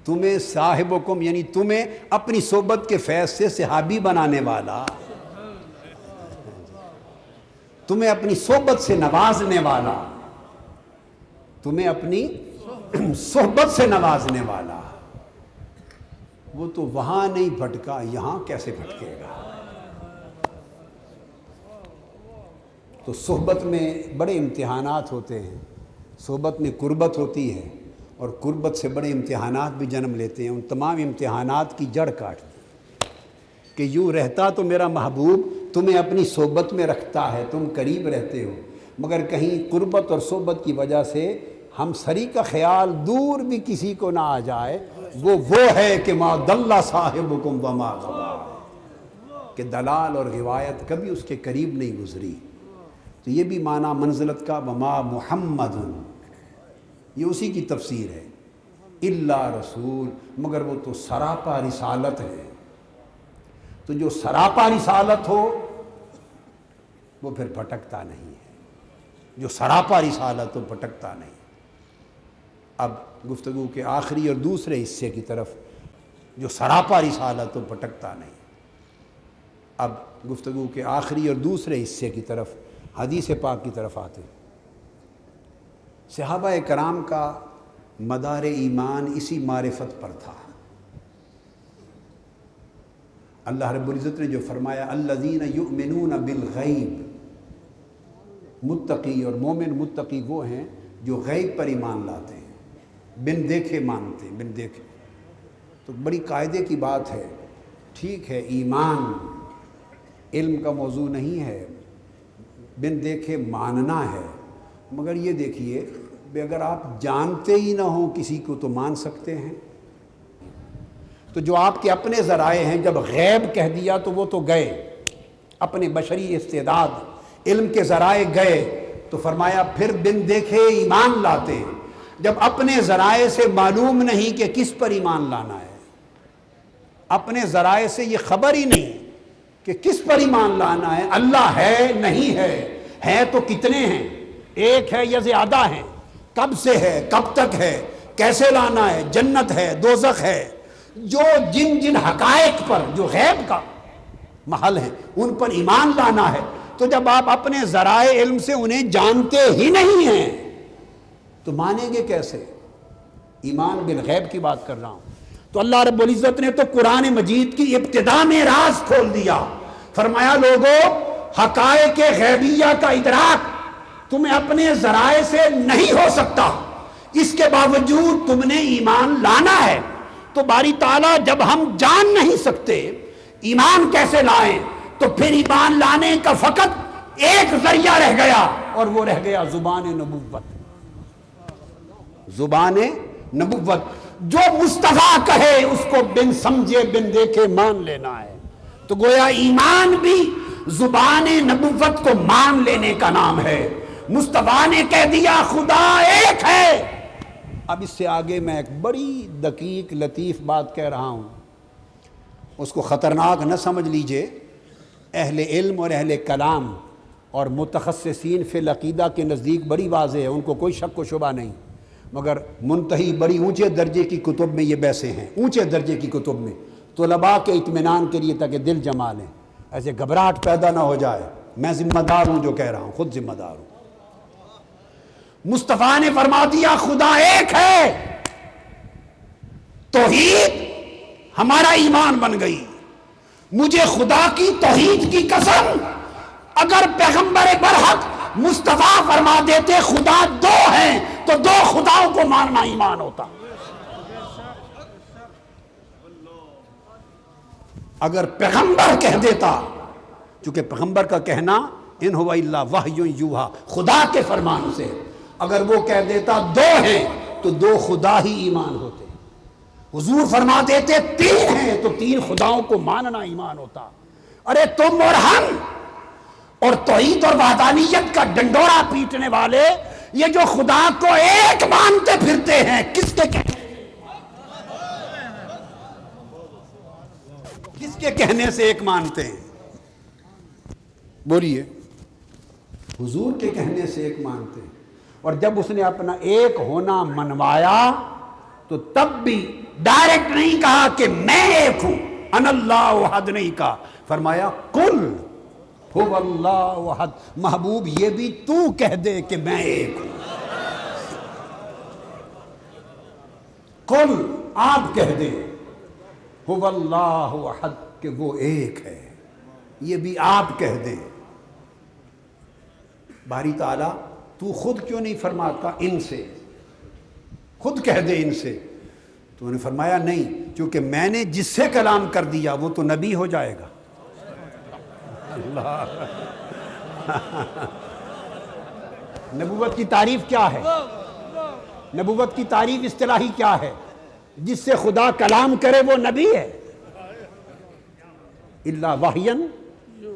تمہیں صاحبکم یعنی تمہیں اپنی صحبت کے فیض سے صحابی بنانے والا، تمہیں اپنی صحبت سے نوازنے والا، تمہیں اپنی صحبت سے نوازنے والا، وہ تو وہاں نہیں بھٹکا، یہاں کیسے بھٹکے گا؟ تو صحبت میں بڑے امتحانات ہوتے ہیں، صحبت میں قربت ہوتی ہے، اور قربت سے بڑے امتحانات بھی جنم لیتے ہیں۔ ان تمام امتحانات کی جڑ کاٹ دی کہ یوں رہتا تو میرا محبوب تمہیں اپنی صحبت میں رکھتا ہے، تم قریب رہتے ہو، مگر کہیں قربت اور صحبت کی وجہ سے ہم سری کا خیال دور بھی کسی کو نہ آ جائے، وہ ہے کہ ما ضل صاحبکم وما غوی، کہ دلال اور روایت کبھی اس کے قریب نہیں گزری۔ تو یہ بھی معنی منزلت کا، وما محمد، یہ اسی کی تفسیر ہے، الا رسول، مگر وہ تو سراپا رسالت ہے۔ تو جو سراپا رسالت ہو وہ پھر بھٹکتا نہیں ہے، جو سراپا رسالت ہو بھٹکتا نہیں۔ اب گفتگو کے آخری اور دوسرے حصے کی طرف، جو سراپا رسالت ہو بھٹکتا نہیں۔ اب گفتگو کے آخری اور دوسرے حصے کی طرف، حدیث پاک کی طرف آتے ہیں۔ صحابہ کرام کا مدار ایمان اسی معرفت پر تھا۔ اللہ رب العزت نے جو فرمایا الذین یؤمنون بالغیب، متقی اور مومن متقی وہ ہیں جو غیب پر ایمان لاتے ہیں، بن دیکھے مانتے ہیں، بن دیکھے۔ تو بڑی قاعدے کی بات ہے، ٹھیک ہے ایمان علم کا موضوع نہیں ہے، بن دیکھے ماننا ہے، مگر یہ دیکھیے کہ اگر آپ جانتے ہی نہ ہوں کسی کو تو مان سکتے ہیں؟ تو جو آپ کے اپنے ذرائع ہیں، جب غیب کہہ دیا تو وہ تو گئے، اپنے بشری استعداد علم کے ذرائع گئے، تو فرمایا پھر بن دیکھے ایمان لاتے ہیں۔ جب اپنے ذرائع سے معلوم نہیں کہ کس پر ایمان لانا ہے، اپنے ذرائع سے یہ خبر ہی نہیں کہ کس پر ایمان لانا ہے، اللہ ہے نہیں ہے تو کتنے ہیں، ایک ہے یا زیادہ ہیں، کب سے ہے، کب تک ہے، کیسے لانا ہے، جنت ہے، دوزخ ہے، جو جن حقائق پر جو غیب کا محل ہے ان پر ایمان لانا ہے۔ تو جب آپ اپنے ذرائع علم سے انہیں جانتے ہی نہیں ہیں تو مانیں گے کیسے؟ ایمان بالغیب کی بات کر رہا ہوں۔ تو اللہ رب العزت نے تو قرآن مجید کی ابتدا میں راز کھول دیا، فرمایا لوگو حقائق غیبیہ کا ادراک تمہیں اپنے ذرائع سے نہیں ہو سکتا، اس کے باوجود تم نے ایمان لانا ہے۔ تو باری تعالیٰ جب ہم جان نہیں سکتے ایمان کیسے لائیں، تو پھر ایمان لانے کا فقط ایک ذریعہ رہ گیا، اور وہ رہ گیا زبان نبوت۔ زبان نبوت، جو مصطفیٰ کہے اس کو بن سمجھے بن دیکھے مان لینا ہے۔ تو گویا ایمان بھی زبان نبوت کو مان لینے کا نام ہے۔ مصطفیٰ نے کہہ دیا خدا ایک ہے۔ اب اس سے آگے میں ایک بڑی دقیق لطیف بات کہہ رہا ہوں، اس کو خطرناک نہ سمجھ لیجئے۔ اہل علم اور اہل کلام اور متخصصین فی العقیدہ کے نزدیک بڑی واضح ہے، ان کو کوئی شک و شبہ نہیں، مگر منتہی بڑی اونچے درجے کی کتب میں یہ بحثیں ہیں، اونچے درجے کی کتب میں، طلباء کے اطمینان کے لیے تاکہ دل جما لیں، ایسے گھبراہٹ پیدا نہ ہو جائے۔ میں ذمہ دار ہوں جو کہہ رہا ہوں، خود ذمہ دار ہوں۔ مصطفیٰ نے فرما دیا خدا ایک ہے، توحید ہمارا ایمان بن گئی۔ مجھے خدا کی توحید کی قسم، اگر پیغمبر برحق مصطفیٰ فرما دیتے خدا دو ہیں تو دو خداؤں کو ماننا ایمان ہوتا۔ اگر پیغمبر کہہ دیتا، چونکہ پیغمبر کا کہنا ان هو الا وحی یوحی، خدا کے فرمان سے۔ اگر وہ کہہ دیتا دو ہیں تو دو خدا ہی ایمان ہوتے، حضور فرما دیتے تین ہیں تو تین خداؤں کو ماننا ایمان ہوتا۔ ارے تم اور ہم اور توحید اور وحدانیت کا ڈنڈورا پیٹنے والے، یہ جو خدا کو ایک مانتے پھرتے ہیں، کس کے کہنے سے ایک مانتے ہیں؟ بولیے، حضور کے کہنے سے ایک مانتے ہیں۔ اور جب اس نے اپنا ایک ہونا منوایا تو تب بھی ڈائریکٹ نہیں کہا کہ میں ایک ہوں، انا اللہ احد نہیں کہا، فرمایا قل هو اللہ احد، محبوب یہ بھی تو کہہ دے کہ میں ایک ہوں۔ قل، آپ کہہ دیں هو اللہ احد کہ وہ ایک ہے، یہ بھی آپ کہہ دیں۔ باری تعالیٰ تو خود کیوں نہیں فرماتا ان سے، خود کہہ دے ان سے؟ تو انہوں نے فرمایا نہیں، کیونکہ میں نے جس سے کلام کر دیا وہ تو نبی ہو جائے گا۔ اللہ نبوت کی تعریف کیا ہے؟ نبوت کی تعریف اصطلاحی کیا ہے؟ جس سے خدا کلام کرے وہ نبی ہے۔ الا وحیا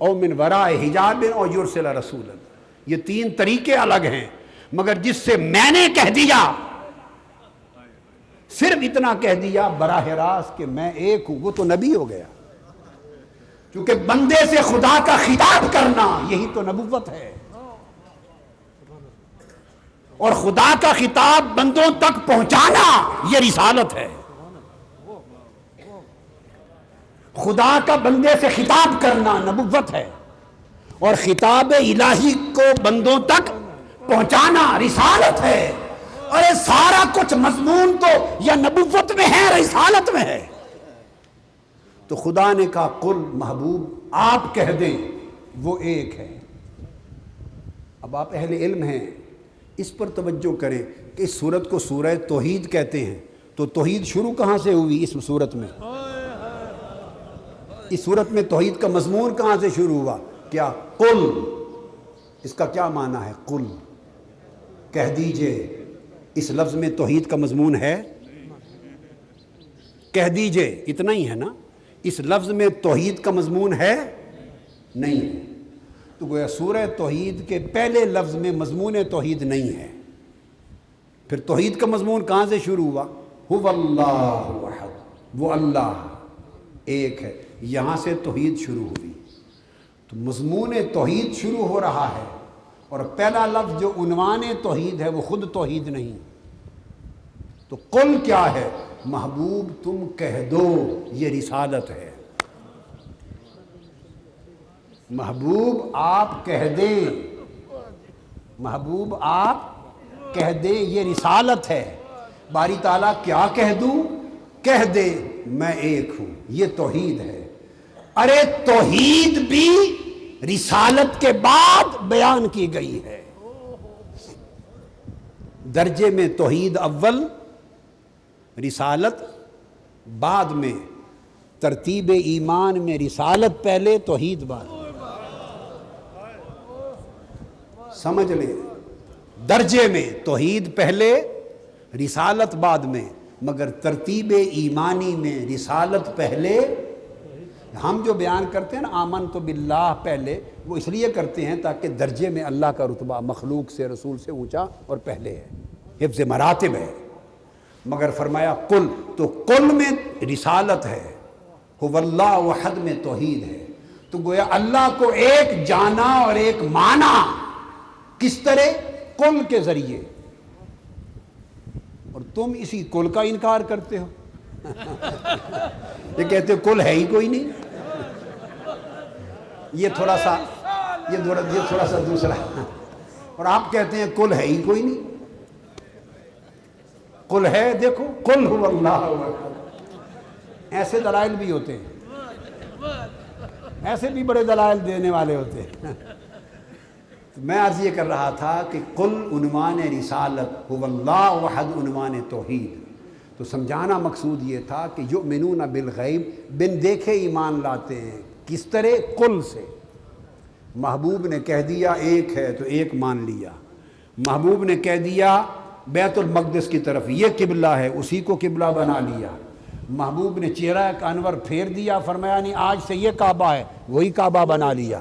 او من وراء حجاب او یرسل رسولا، یہ تین طریقے الگ ہیں، مگر جس سے میں نے کہہ دیا، صرف اتنا کہہ دیا براہ راست کہ میں ایک ہوں، وہ تو نبی ہو گیا۔ کیونکہ بندے سے خدا کا خطاب کرنا یہی تو نبوت ہے، اور خدا کا خطاب بندوں تک پہنچانا یہ رسالت ہے۔ خدا کا بندے سے خطاب کرنا نبوت ہے، اور خطاب الہی کو بندوں تک پہنچانا رسالت ہے۔ ارے سارا کچھ مضمون تو یا نبوت میں ہے، رسالت میں ہے۔ تو خدا نے کہا قل، محبوب آپ کہہ دیں وہ ایک ہے۔ اب آپ اہل علم ہیں، اس پر توجہ کریں کہ اس سورت کو سورہ توحید کہتے ہیں، تو توحید شروع کہاں سے ہوئی اس سورت میں؟ اس سورت میں توحید کا مضمون کہاں سے شروع ہوا؟ کیا قل، اس کا کیا معنی ہے؟ قل، کہہ دیجئے۔ اس لفظ میں توحید کا مضمون ہے؟ کہہ دیجئے اتنا ہی ہے نا؟ اس لفظ میں توحید کا مضمون ہے؟ نہیں ہے۔ تو گویا سورہ توحید کے پہلے لفظ میں مضمون توحید نہیں ہے، پھر توحید کا مضمون کہاں سے شروع ہوا؟ هو اللہ احد، وہ اللہ ایک ہے، یہاں سے توحید شروع ہوئی۔ تو مضمون توحید شروع ہو رہا ہے، اور پہلا لفظ جو عنوان توحید ہے وہ خود توحید نہیں۔ تو قل کیا ہے؟ محبوب تم کہہ دو، یہ رسالت ہے۔ محبوب آپ کہہ دیں، محبوب آپ کہہ دیں یہ رسالت ہے۔ باری تعالیٰ کیا کہہ دوں؟ کہہ دے میں ایک ہوں، یہ توحید ہے۔ ارے توحید بھی رسالت کے بعد بیان کی گئی ہے۔ درجے میں توحید اول، رسالت بعد میں، ترتیب ایمان میں رسالت پہلے توحید بعد۔ سمجھ لیں، درجے میں توحید پہلے رسالت بعد میں، مگر ترتیب ایمانی میں رسالت پہلے۔ ہم جو بیان کرتے ہیں نا آمنت باللہ پہلے، وہ اس لیے کرتے ہیں تاکہ درجے میں اللہ کا رتبہ مخلوق سے، رسول سے اونچا اور پہلے ہے، حفظ مراتب ہے۔ مگر فرمایا قل، تو قل میں رسالت ہے، هو اللہ احد میں توحید ہے۔ تو گویا اللہ کو ایک جانا اور ایک مانا، کس طرح؟ قل کے ذریعے۔ اور تم اسی قل کا انکار کرتے ہو، یہ کہتے ہو قل ہے ہی کوئی نہیں۔ یہ تھوڑا سا دوسرا، اور آپ کہتے ہیں قل ہے ہی کوئی نہیں۔ قل ہے، دیکھو قل هو اللہ احد۔ ایسے دلائل بھی ہوتے ہیں، ایسے بھی بڑے دلائل دینے والے ہوتے ہیں۔ میں عرض یہ کر رہا تھا کہ قل عنوان رسالت، هو اللہ احد عنوان توحید۔ تو سمجھانا مقصود یہ تھا کہ یؤمنون بالغیب، بن دیکھے ایمان لاتے ہیں۔ کس طرح؟ قل سے۔ محبوب نے کہہ دیا ایک ہے تو ایک مان لیا، محبوب نے کہہ دیا بیت المقدس کی طرف یہ قبلہ ہے، اسی کو قبلہ بنا لیا، محبوب نے چہرہ کا انور پھیر دیا، فرمایا نہیں آج سے یہ کعبہ ہے، وہی کعبہ بنا لیا۔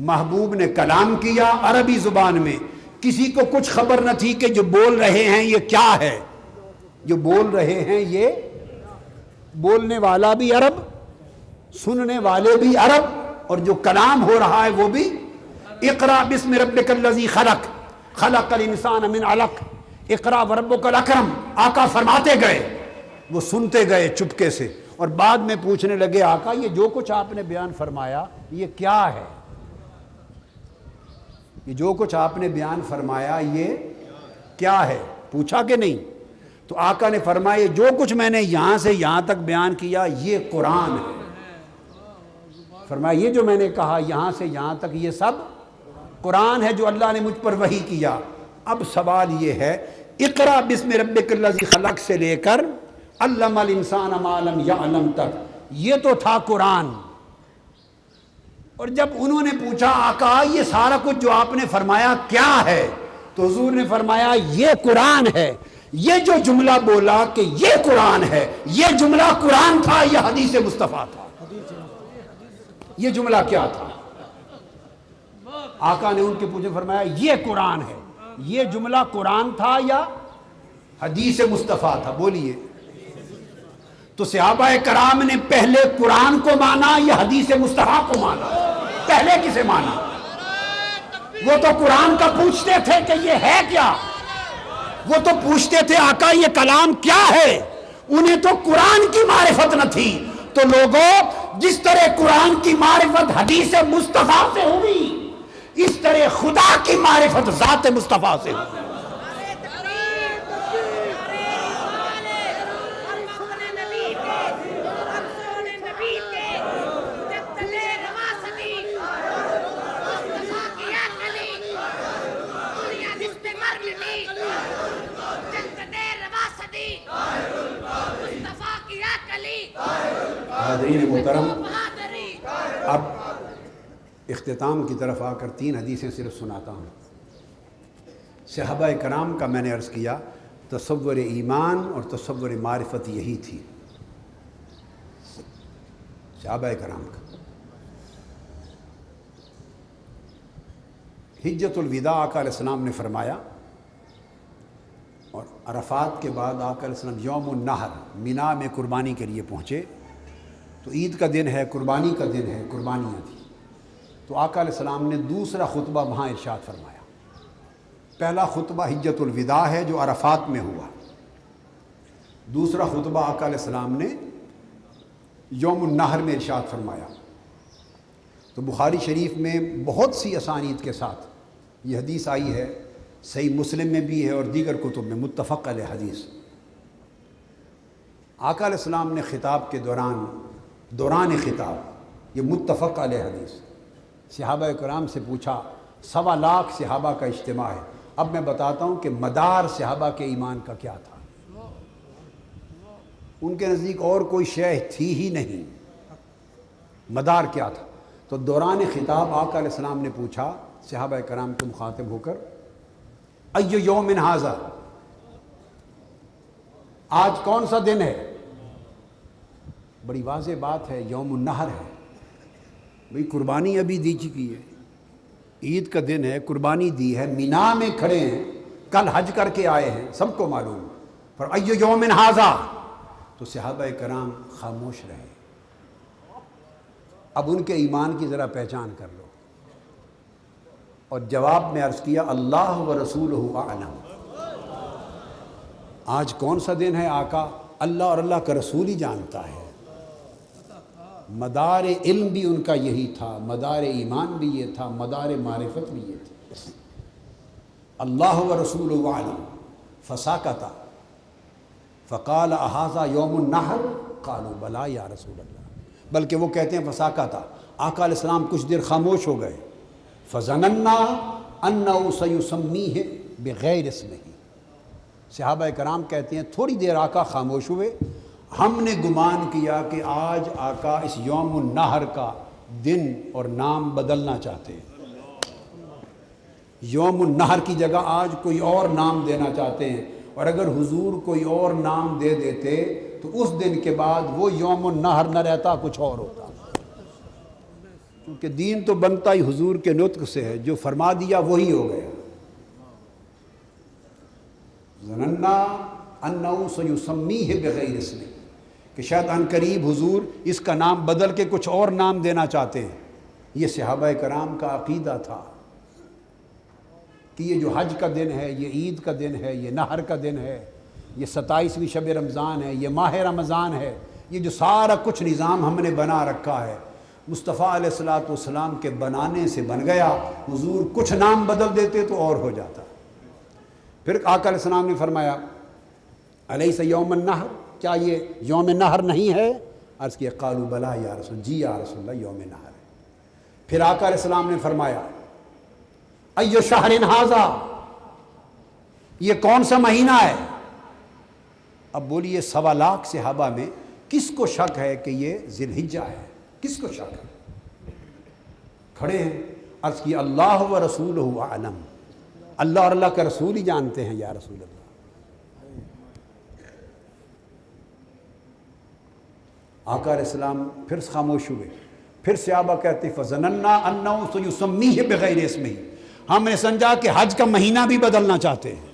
محبوب نے کلام کیا عربی زبان میں، کسی کو کچھ خبر نہ تھی کہ جو بول رہے ہیں یہ کیا ہے، جو بول رہے ہیں یہ بولنے والا بھی عرب، سننے والے بھی عرب، اور جو کلام ہو رہا ہے وہ بھی۔ اقرا بسم ربک الذی خلق خلق الانسان من علق اقرا وربک الاکرم، آقا فرماتے گئے، وہ سنتے گئے چپکے سے، اور بعد میں پوچھنے لگے آقا یہ جو کچھ آپ نے بیان فرمایا یہ کیا ہے، یہ جو کچھ آپ نے بیان فرمایا یہ کیا ہے، پوچھا کہ نہیں؟ تو آقا نے فرمایا جو کچھ میں نے یہاں سے یہاں تک بیان کیا یہ قرآن ہے۔ فرمایا یہ جو میں نے کہا یہاں سے یہاں تک یہ سب قرآن ہے جو اللہ نے مجھ پر وحی کیا۔ اب سوال یہ ہے اقرا بسم ربک الذی خلق سے لے کر علم الانسان ما لم یعلم تک یہ تو تھا قرآن، اور جب انہوں نے پوچھا آقا یہ سارا کچھ جو آپ نے فرمایا کیا ہے، تو حضور نے فرمایا یہ قرآن ہے۔ یہ جو جملہ بولا کہ یہ قرآن ہے، یہ جملہ قرآن تھا یا حدیث مصطفیٰ تھا؟ یہ جملہ کیا تھا؟ آقا نے ان کے پوچھے فرمایا یہ قرآن ہے، یہ جملہ قرآن تھا یا حدیث مصطفیٰ تھا؟ بولیے۔ تو صحابہ کرام نے پہلے قرآن کو مانا یا حدیث مصطفیٰ کو مانا؟ پہلے کسے مانا؟ وہ تو قرآن کا پوچھتے تھے کہ یہ ہے کیا، وہ تو پوچھتے تھے آقا یہ کلام کیا ہے، انہیں تو قرآن کی معرفت نہ تھی۔ تو لوگوں جس طرح قرآن کی معرفت حدیث مصطفیٰ سے ہوئی، اس طرح خدا کی معرفت ذات مصطفیٰ سے ہوئی۔ حاضرین محترم، اب اختتام کی طرف آ کر 3 حدیثیں صرف سناتا ہوں۔ صحابہ کرام کا میں نے عرض کیا تصور ایمان اور تصور معرفت یہی تھی صحابہ کرام کا۔ حجۃ الوداع آقا علیہ السلام نے فرمایا، اور عرفات کے بعد آقا علیہ السلام یوم النحر مینا میں قربانی کے لیے پہنچے، تو عید کا دن ہے، قربانی کا دن ہے، قربانیاں تھیں، تو آقا علیہ السلام نے دوسرا خطبہ وہاں ارشاد فرمایا۔ پہلا خطبہ حجۃ الوداع ہے جو عرفات میں ہوا، دوسرا خطبہ آقا علیہ السلام نے یوم النحر میں ارشاد فرمایا۔ تو بخاری شریف میں بہت سی اسانید کے ساتھ یہ حدیث آئی ہے، صحیح مسلم میں بھی ہے اور دیگر کتب میں، متفق علیہ حدیث۔ آقا علیہ السلام نے خطاب کے دوران خطاب، یہ متفق علیہ حدیث، صحابہ کرام سے پوچھا، 1.25 لاکھ صحابہ کا اجتماع ہے، اب میں بتاتا ہوں کہ مدار صحابہ کے ایمان کا کیا تھا۔ ان کے نزدیک اور کوئی شے تھی ہی نہیں، مدار کیا تھا؟ تو دوران خطاب آقا علیہ السلام نے پوچھا صحابہ کرام کو مخاطب ہو کر، ایو یوم ھذا، آج کون سا دن ہے؟ بڑی واضح بات ہے، یوم النحر ہے، بھئی قربانی ابھی دی چکی ہے، عید کا دن ہے، قربانی دی ہے، مینا میں کھڑے ہیں، کل حج کر کے آئے ہیں، سب کو معلوم، پر ایو یوم ھذا، تو صحابہ کرام خاموش رہے۔ اب ان کے ایمان کی ذرا پہچان کر لو، اور جواب میں عرض کیا اللہ و رسولہ اعلم، آج کون سا دن ہے آقا؟ اللہ اور اللہ کا رسول ہی جانتا ہے۔ مدار علم بھی ان کا یہی تھا، مدار ایمان بھی یہ تھا، مدار معرفت بھی یہ تھی۔ اللہ و رسولہ اعلم، فساکت فقال اھذا یوم النحر قالوا بلا یا رسول اللہ، بلکہ وہ کہتے ہیں فساکت، آقا علیہ السلام کچھ دیر خاموش ہو گئے، فظننا انہ سیسمیہ بغیر اسمہ، صحابہ کرام کہتے ہیں تھوڑی دیر آقا خاموش ہوئے، ہم نے گمان کیا کہ آج آقا اس یوم النحر کا دن اور نام بدلنا چاہتے ہیں، یوم النحر کی جگہ آج کوئی اور نام دینا چاہتے ہیں، اور اگر حضور کوئی اور نام دے دیتے تو اس دن کے بعد وہ یوم النحر نہ رہتا، کچھ اور ہوتا، کیونکہ دین تو بنتا ہی حضور کے نطق سے ہے، جو فرما دیا وہی ہو گیا۔ ظننا انہ سیسمیہ بغیر اسمہ، کہ شاید ان قریب حضور اس کا نام بدل کے کچھ اور نام دینا چاہتے ہیں۔ یہ صحابہ کرام کا عقیدہ تھا کہ یہ جو حج کا دن ہے، یہ عید کا دن ہے، یہ نحر کا دن ہے، یہ 27ویں شب رمضان ہے، یہ ماہ رمضان ہے، یہ جو سارا کچھ نظام ہم نے بنا رکھا ہے، مصطفیٰ علیہ الصلوۃ والسلام کے بنانے سے بن گیا۔ حضور کچھ نام بدل دیتے تو اور ہو جاتا۔ پھر آقا علیہ السلام نے فرمایا الیس یوم النحر، کیا یہ یوم نحر نہیں ہے؟ عرض کیا قالوا بلا یا رسول، جی یا رسول اللہ یوم نحر ہے۔ پھر آقا علیہ السلام نے فرمایا ایو شہر ھذا، یہ کون سا مہینہ ہے؟ اب بولیے 1.25 لاکھ صحابہ میں کس کو شک ہے کہ یہ ذی الحجہ ہے؟ کس کو شک ہے؟ کھڑے ہیں، عرض کی اللہ و رسولہ اعلم، اللہ اور اللہ کا رسول ہی جانتے ہیں یا رسول اللہ۔ آقا علیہ السلام پھر خاموش ہوئے، پھر صحابہ کہتے فظننا انہ سیسمیہ بغیر اسمہ، ہم نے سمجھا کہ حج کا مہینہ بھی بدلنا چاہتے ہیں۔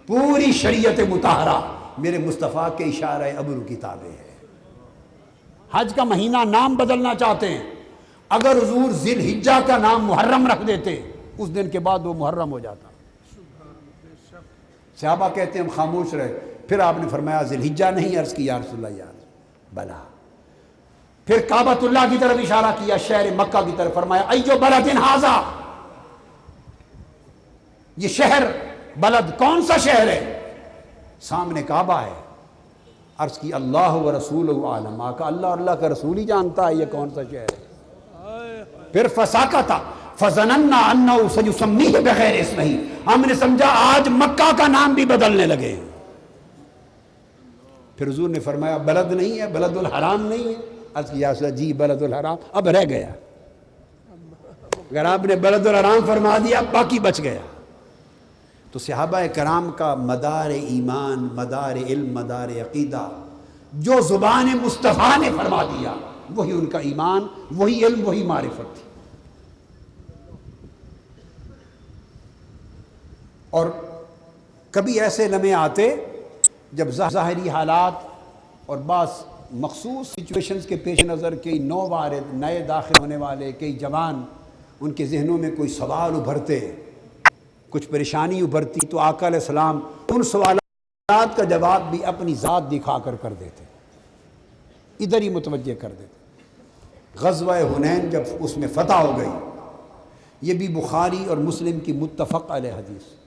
پوری شریعت مطہرہ میرے مصطفیٰ کے اشارہ ابرو کی تابع ہے۔ حج کا مہینہ نام بدلنا چاہتے ہیں۔ اگر حضور ذی الحجہ کا نام محرم رکھ دیتے، اس دن کے بعد وہ محرم ہو جاتا۔ صحابہ کہتے ہیں ہم خاموش رہے، پھر آپ نے فرمایا ذی الحجہ نہیں؟ عرض کی یا رسول اللہ یا بلا۔ پھر کعبۃ اللہ کی طرف اشارہ کیا، شہر مکہ کی طرف، فرمایا ایو بلد ھذا، یہ شہر بلد کون سا شہر ہے؟ سامنے کعبہ ہے۔ عرض کی اللہ و رسولہ اعلم، آقا اللہ اور اللہ کا رسول ہی جانتا ہے یہ کون سا شہر ہے۔ پھر فساکتا فظننا انہ سیسمیہ بغیر اسمہ، ہم نے سمجھا آج مکہ کا نام بھی بدلنے لگے۔ پھر حضور نے فرمایا بلد نہیں ہے، بلد الحرام نہیں ہے؟ عرض کیا جی بلد الحرام، اب رہ گیا، اگر آپ نے بلد الحرام فرما دیا باقی بچ گیا۔ تو صحابہ کرام کا مدار ایمان، مدار علم، مدار عقیدہ جو زبان مصطفیٰ نے فرما دیا وہی ان کا ایمان، وہی علم، وہی معرفت تھی۔ اور کبھی ایسے لمحے آتے جب ظاہری حالات اور بعض مخصوص سچویشنز کے پیش نظر کئی نو وارد، نئے داخل ہونے والے، کئی جوان، ان کے ذہنوں میں کوئی سوال ابھرتے، کچھ پریشانی ابھرتی، تو آقا علیہ السلام ان سوالات کا جواب بھی اپنی ذات دکھا کر دیتے، ادھر ہی متوجہ کر دیتے۔ غزوہ حنین جب اس میں فتح ہو گئی، یہ بھی بخاری اور مسلم کی متفق علیہ حدیث،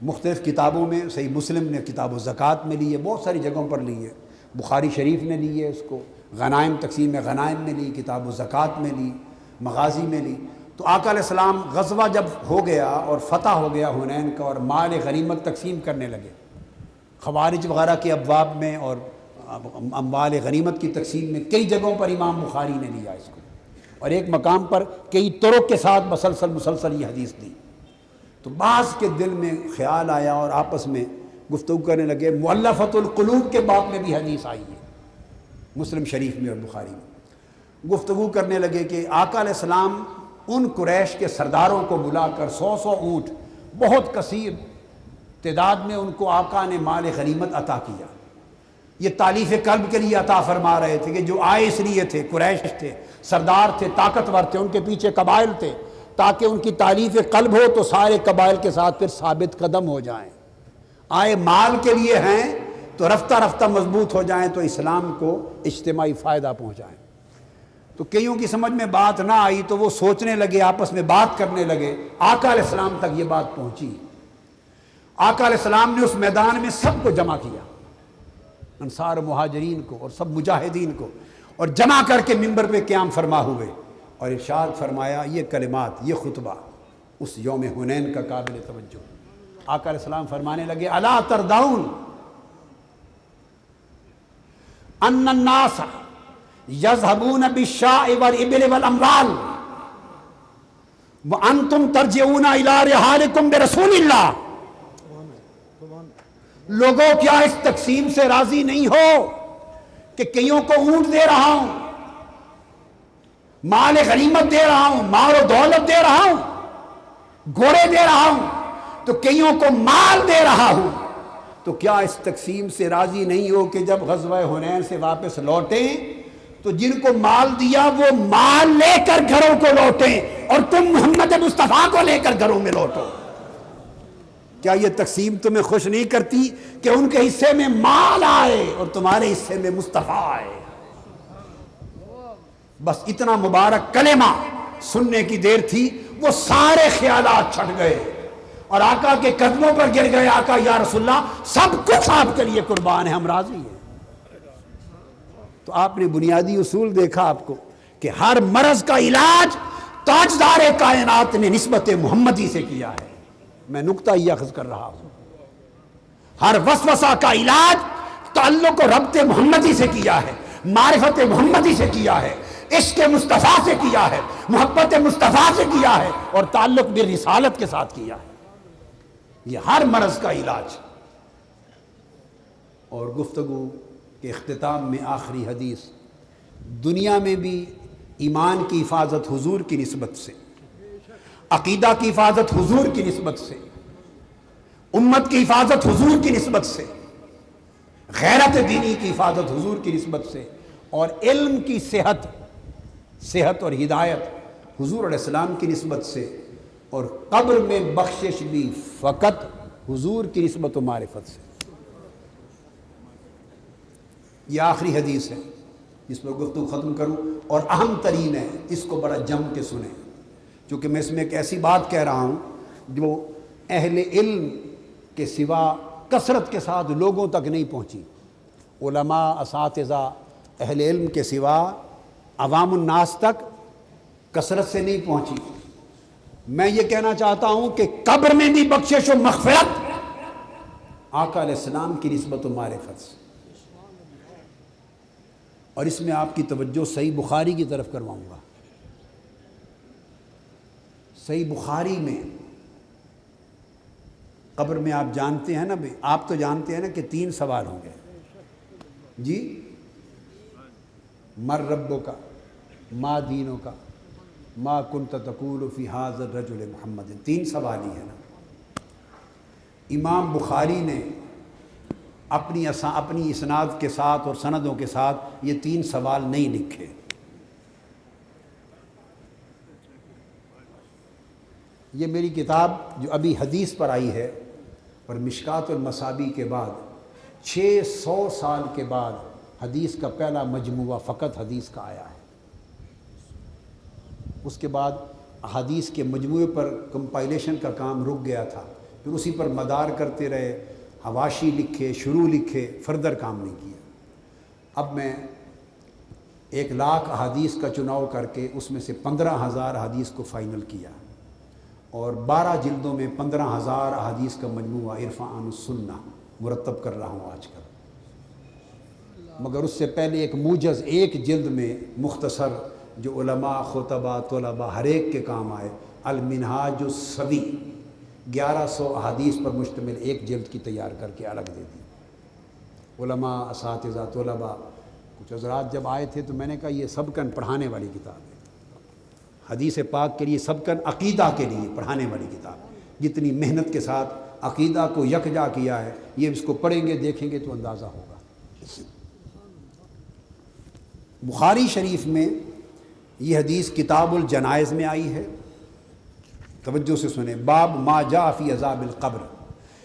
مختلف کتابوں میں، صحیح مسلم نے کتاب الزکوٰۃ میں لی ہے، بہت ساری جگہوں پر لی ہے، بخاری شریف نے لی ہے اس کو، غنائم تقسیم غنائم میں لی، کتاب الزکوٰۃ میں لی، مغازی میں لی۔ تو آقا علیہ السلام غزوہ جب ہو گیا اور فتح ہو گیا حنین کا، اور مال غنیمت تقسیم کرنے لگے، خوارج وغیرہ کے ابواب میں اور اموال غنیمت کی تقسیم میں کئی جگہوں پر امام بخاری نے لیا اس کو، اور ایک مقام پر کئی طرق کے ساتھ مسلسل یہ حدیث دی۔ تو بعض کے دل میں خیال آیا اور آپس میں گفتگو کرنے لگے، مؤلفۃ القلوب کے باب میں بھی حدیث آئی ہے مسلم شریف میں اور بخاری میں، گفتگو کرنے لگے کہ آقا علیہ السلام ان قریش کے سرداروں کو بلا کر 100 اونٹ بہت کثیر تعداد میں ان کو آقا نے مال غنیمت عطا کیا۔ یہ تالیف قلب کے لیے عطا فرما رہے تھے کہ جو آئے اس لیے تھے، قریش تھے، سردار تھے، طاقتور تھے، ان کے پیچھے قبائل تھے، تاکہ ان کی تالیف قلب ہو تو سارے قبائل کے ساتھ پھر ثابت قدم ہو جائیں۔ آئے مال کے لیے ہیں تو رفتہ رفتہ مضبوط ہو جائیں، تو اسلام کو اجتماعی فائدہ پہنچائیں۔ تو کئیوں کی سمجھ میں بات نہ آئی تو وہ سوچنے لگے، آپس میں بات کرنے لگے، آقا علیہ السلام تک یہ بات پہنچی۔ آقا علیہ السلام نے اس میدان میں سب کو جمع کیا، انصار و مہاجرین کو اور سب مجاہدین کو، اور جمع کر کے منبر پہ قیام فرما ہوئے اور ارشاد فرمایا یہ کلمات، یہ خطبہ اس یوم حنین کا قابل توجہ۔ آقا علیہ السلام فرمانے لگے الا ترضون ان الناس یذهبون بالشاء والابل والاموال وانتم ترجعون الى رحالکم برسول اللہ. لوگوں کیا اس تقسیم سے راضی نہیں ہو کہ کئیوں کو اونٹ دے رہا ہوں، مال غنیمت دے رہا ہوں، مال و دولت دے رہا ہوں، گھوڑے دے رہا ہوں، تو کئیوں کو مال دے رہا ہوں، تو کیا اس تقسیم سے راضی نہیں ہو کہ جب غزوہ حنین سے واپس لوٹیں تو جن کو مال دیا وہ مال لے کر گھروں کو لوٹیں اور تم محمد مصطفیٰ کو لے کر گھروں میں لوٹو؟ کیا یہ تقسیم تمہیں خوش نہیں کرتی کہ ان کے حصے میں مال آئے اور تمہارے حصے میں مصطفیٰ آئے؟ بس اتنا مبارک کلمہ سننے کی دیر تھی، وہ سارے خیالات چھٹ گئے اور آقا کے قدموں پر گر گئے. آقا یا رسول اللہ سب کچھ آپ کے لیے قربان ہے، ہم راضی ہیں. تو آپ نے بنیادی اصول دیکھا آپ کو کہ ہر مرض کا علاج تاجدار کائنات نے نسبت محمدی سے کیا ہے. میں نقطہ یہ اخذ کر رہا ہوں. ہر وسوسہ کا علاج تعلق و ربط محمدی سے کیا ہے، معرفت محمدی سے کیا ہے، عشق مصطفیٰ سے کیا ہے، محبت مصطفیٰ سے کیا ہے اور تعلق بالرسالت کے ساتھ کیا ہے. یہ ہر مرض کا علاج. اور گفتگو کے اختتام میں آخری حدیث، دنیا میں بھی ایمان کی حفاظت حضور کی نسبت سے، عقیدہ کی حفاظت حضور کی نسبت سے، امت کی حفاظت حضور کی نسبت سے، غیرت دینی کی حفاظت حضور کی نسبت سے، اور علم کی صحت اور ہدایت حضور علیہ السلام کی نسبت سے، اور قبر میں بخشش بھی فقط حضور کی نسبت و معرفت سے. یہ آخری حدیث ہے جس پر گفتگو ختم کروں اور اہم ترین ہے، اس کو بڑا جم کے سنیں، چونکہ میں اس میں ایک ایسی بات کہہ رہا ہوں جو اہل علم کے سوا کثرت کے ساتھ لوگوں تک نہیں پہنچی. علماء، اساتذہ، اہل علم کے سوا عوام الناس تک کثرت سے نہیں پہنچی. میں یہ کہنا چاہتا ہوں کہ قبر میں بھی بخشش و مغفرت آقا علیہ السلام کی نسبت و معرفت سے. اور اس میں آپ کی توجہ صحیح بخاری کی طرف کرواؤں گا. صحیح بخاری میں قبر میں آپ جانتے ہیں نا بھائی، آپ تو جانتے ہیں نا کہ 3 سوال ہوں گے. جی، مر ربو کا، ما دینوں کا، ما کنت تقول فی ھذا الرجل محمد. 3 سوال ہی ہے نا. امام بخاری نے اپنی اسناد کے ساتھ اور سندوں کے ساتھ یہ 3 سوال نہیں لکھے. یہ میری کتاب جو ابھی حدیث پر آئی ہے اور مشکات المصابیح کے بعد 600 سال کے بعد حدیث کا پہلا مجموعہ فقط حدیث کا آیا ہے. اس کے بعد حدیث کے مجموعے پر کمپائلیشن کا کام رک گیا تھا، پھر اسی پر مدار کرتے رہے، حواشی لکھے، شروع لکھے، فردر کام نہیں کیا. اب میں 1,00,000 احادیث کا چناؤ کر کے اس میں سے 15,000 احادیث کو فائنل کیا اور 12 جلدوں میں 15,000 احادیث کا مجموعہ عرفان السنہ مرتب کر رہا ہوں آج کل. مگر اس سے پہلے ایک موجز 1 جلد میں مختصر جو علماء، خطباء، طلباء ہر ایک کے کام آئے، المنہاج السوی 1100 احادیث پر مشتمل 1 جلد کی تیار کر کے الگ دے دی. علماء، اساتذہ، طلباء، کچھ حضرات جب آئے تھے تو میں نے کہا یہ سبقاً پڑھانے والی کتاب ہے. حدیث پاک کے لیے سبقاً عقیدہ کے لیے پڑھانے والی کتاب. جتنی محنت کے ساتھ عقیدہ کو یکجا کیا ہے، یہ اس کو پڑھیں گے دیکھیں گے تو اندازہ ہوگا. بخاری شریف میں یہ حدیث کتاب الجنائز میں آئی ہے. توجہ سے سنیں، باب ما جاء فی عذاب القبر.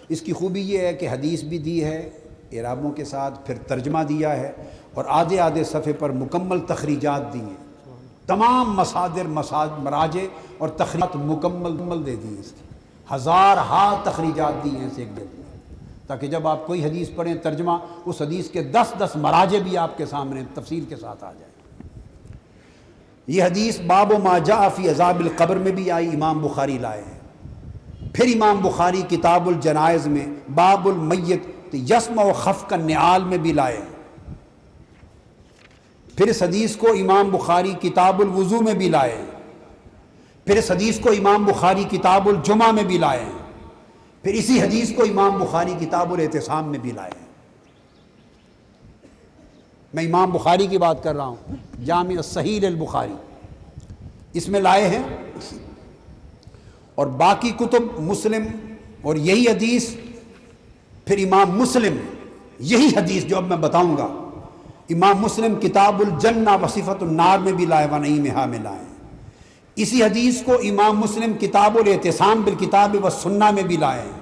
اس کی خوبی یہ ہے کہ حدیث بھی دی ہے اعرابوں کے ساتھ، پھر ترجمہ دیا ہے اور آدھے صفحے پر مکمل تخریجات دی ہیں. تمام مصادر، مراجع اور تخریجات مکمل دے دی. اس کی 1000 تخریجات دی ہیں اس 1 جلد میں، تاکہ جب آپ کوئی حدیث پڑھیں ترجمہ، اس حدیث کے 10 مراجع بھی آپ کے سامنے تفصیل کے ساتھ آ جائے. یہ حدیث باب ما جاء فی عذاب القبر میں بھی آئی، امام بخاری لائے ہیں. پھر امام بخاری کتاب الجنائز میں باب المیت یسمع خفق النعال میں بھی لائے ہیں. پھر اس حدیث کو امام بخاری کتاب الوضو میں بھی لائے، پھر اس حدیث کو امام بخاری کتاب الجمعہ میں بھی لائے، پھر اسی حدیث کو امام بخاری کتاب الاعتصام میں بھی لائے۔ میں امام بخاری کی بات کر رہا ہوں، جامع الصحیح البخاری اس میں لائے ہیں، اور باقی کتب مسلم اور یہی حدیث، پھر امام مسلم یہی حدیث جو اب میں بتاؤں گا امام مسلم کتاب الجنہ وصفۃ النار میں بھی لائے، ونعیمھا میں لائے۔ اسی حدیث کو امام مسلم کتاب الاعتصام بالکتاب والسنہ میں بھی لائے ہیں،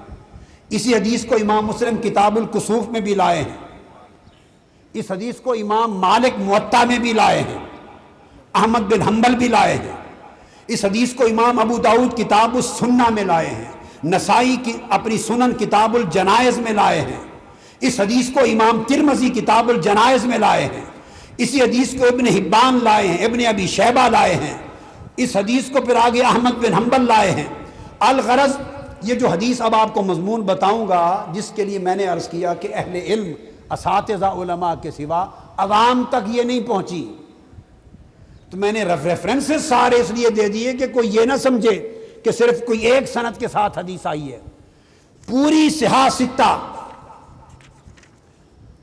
اسی حدیث کو امام مسلم کتاب الکسوف میں بھی لائے ہیں، اس حدیث کو امام مالک موطا میں بھی لائے ہیں، احمد بن حنبل بھی لائے ہیں، اس حدیث کو امام ابو داؤد کتاب السنہ میں لائے ہیں، نسائی کی اپنی سنن کتاب الجنائز میں لائے ہیں، اس حدیث کو امام ترمذی کتاب الجنائز میں لائے ہیں، اسی حدیث کو ابن حبان لائے ہیں، ابن ابی شیبہ لائے ہیں، اس حدیث کو پھر آگے احمد بن حنبل لائے ہیں۔ الغرض یہ جو حدیث اب آپ کو مضمون بتاؤں گا، جس کے لیے میں نے عرض کیا کہ اہل علم اساتذہ علماء کے سوا عوام تک یہ نہیں پہنچی، تو میں نے ریفرنسز سارے اس لیے دے دیے کہ کوئی یہ نہ سمجھے کہ صرف کوئی ایک سند کے ساتھ حدیث آئی ہے۔ پوری صحاح ستہ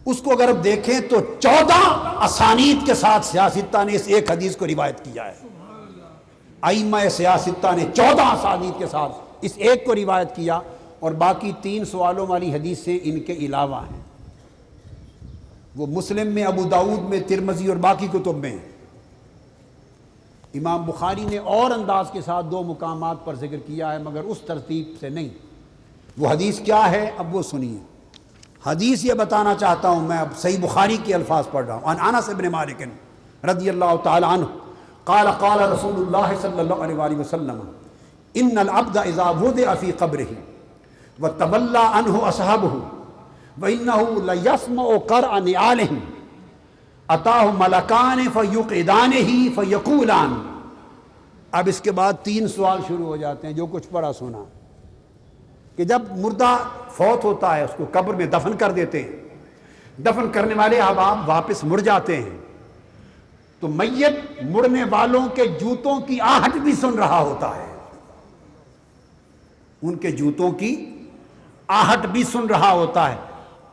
اس کو اگر آپ دیکھیں تو 14 اسانید کے ساتھ صحاح ستہ نے اس ایک حدیث کو روایت کیا ہے۔ ائمہ صحاح ستہ نے 14 اسانید کے ساتھ اس ایک کو روایت کیا، اور باقی 3 سوالوں والی حدیثیں ان کے علاوہ ہیں، وہ مسلم میں، ابو داؤد میں، ترمذی اور باقی کتب میں۔ امام بخاری نے اور انداز کے ساتھ 2 مقامات پر ذکر کیا ہے، مگر اس ترتیب سے نہیں۔ وہ حدیث کیا ہے اب وہ سنیے۔ حدیث یہ بتانا چاہتا ہوں، میں اب صحیح بخاری کے الفاظ پڑھ رہا ہوں۔ عن انس بن مالک رضی اللہ تعالی عنہ قال قال رسول اللہ صلی اللہ علیہ وآلہ وسلم ان العبد اذا وضع في قبره وتولى عنه اصحابه وانه ليسمع قرع نعالهم اتاه ملکان فیقعدانہ فیقولان۔ اب اس کے بعد 3 سوال شروع ہو جاتے ہیں جو کچھ پڑھا سنا، کہ جب مردہ فوت ہوتا ہے اس کو قبر میں دفن کر دیتے ہیں، دفن کرنے والے احباب واپس مڑ جاتے ہیں، تو میت مڑنے والوں کے جوتوں کی آہٹ بھی سن رہا ہوتا ہے، ان کے جوتوں کی آہٹ بھی سن رہا ہوتا ہے۔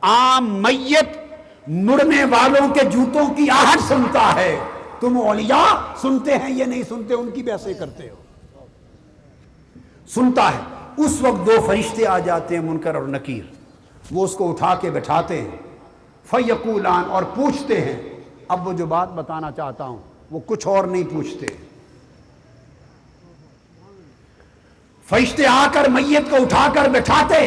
عام میت مڑنے والوں کے جوتوں کی آہٹ سنتا ہے، تم اولیاء سنتے ہیں یہ نہیں سنتے، ان کی بحثیں کرتے ہو، سنتا ہے۔ اس وقت 2 فرشتے آ جاتے ہیں، منکر اور نکیر، وہ اس کو اٹھا کے بٹھاتے ہیں، فیقولان، اور پوچھتے ہیں۔ اب وہ جو بات بتانا چاہتا ہوں وہ کچھ اور نہیں پوچھتے، فرشتے آ کر میت کو اٹھا کر بٹھاتے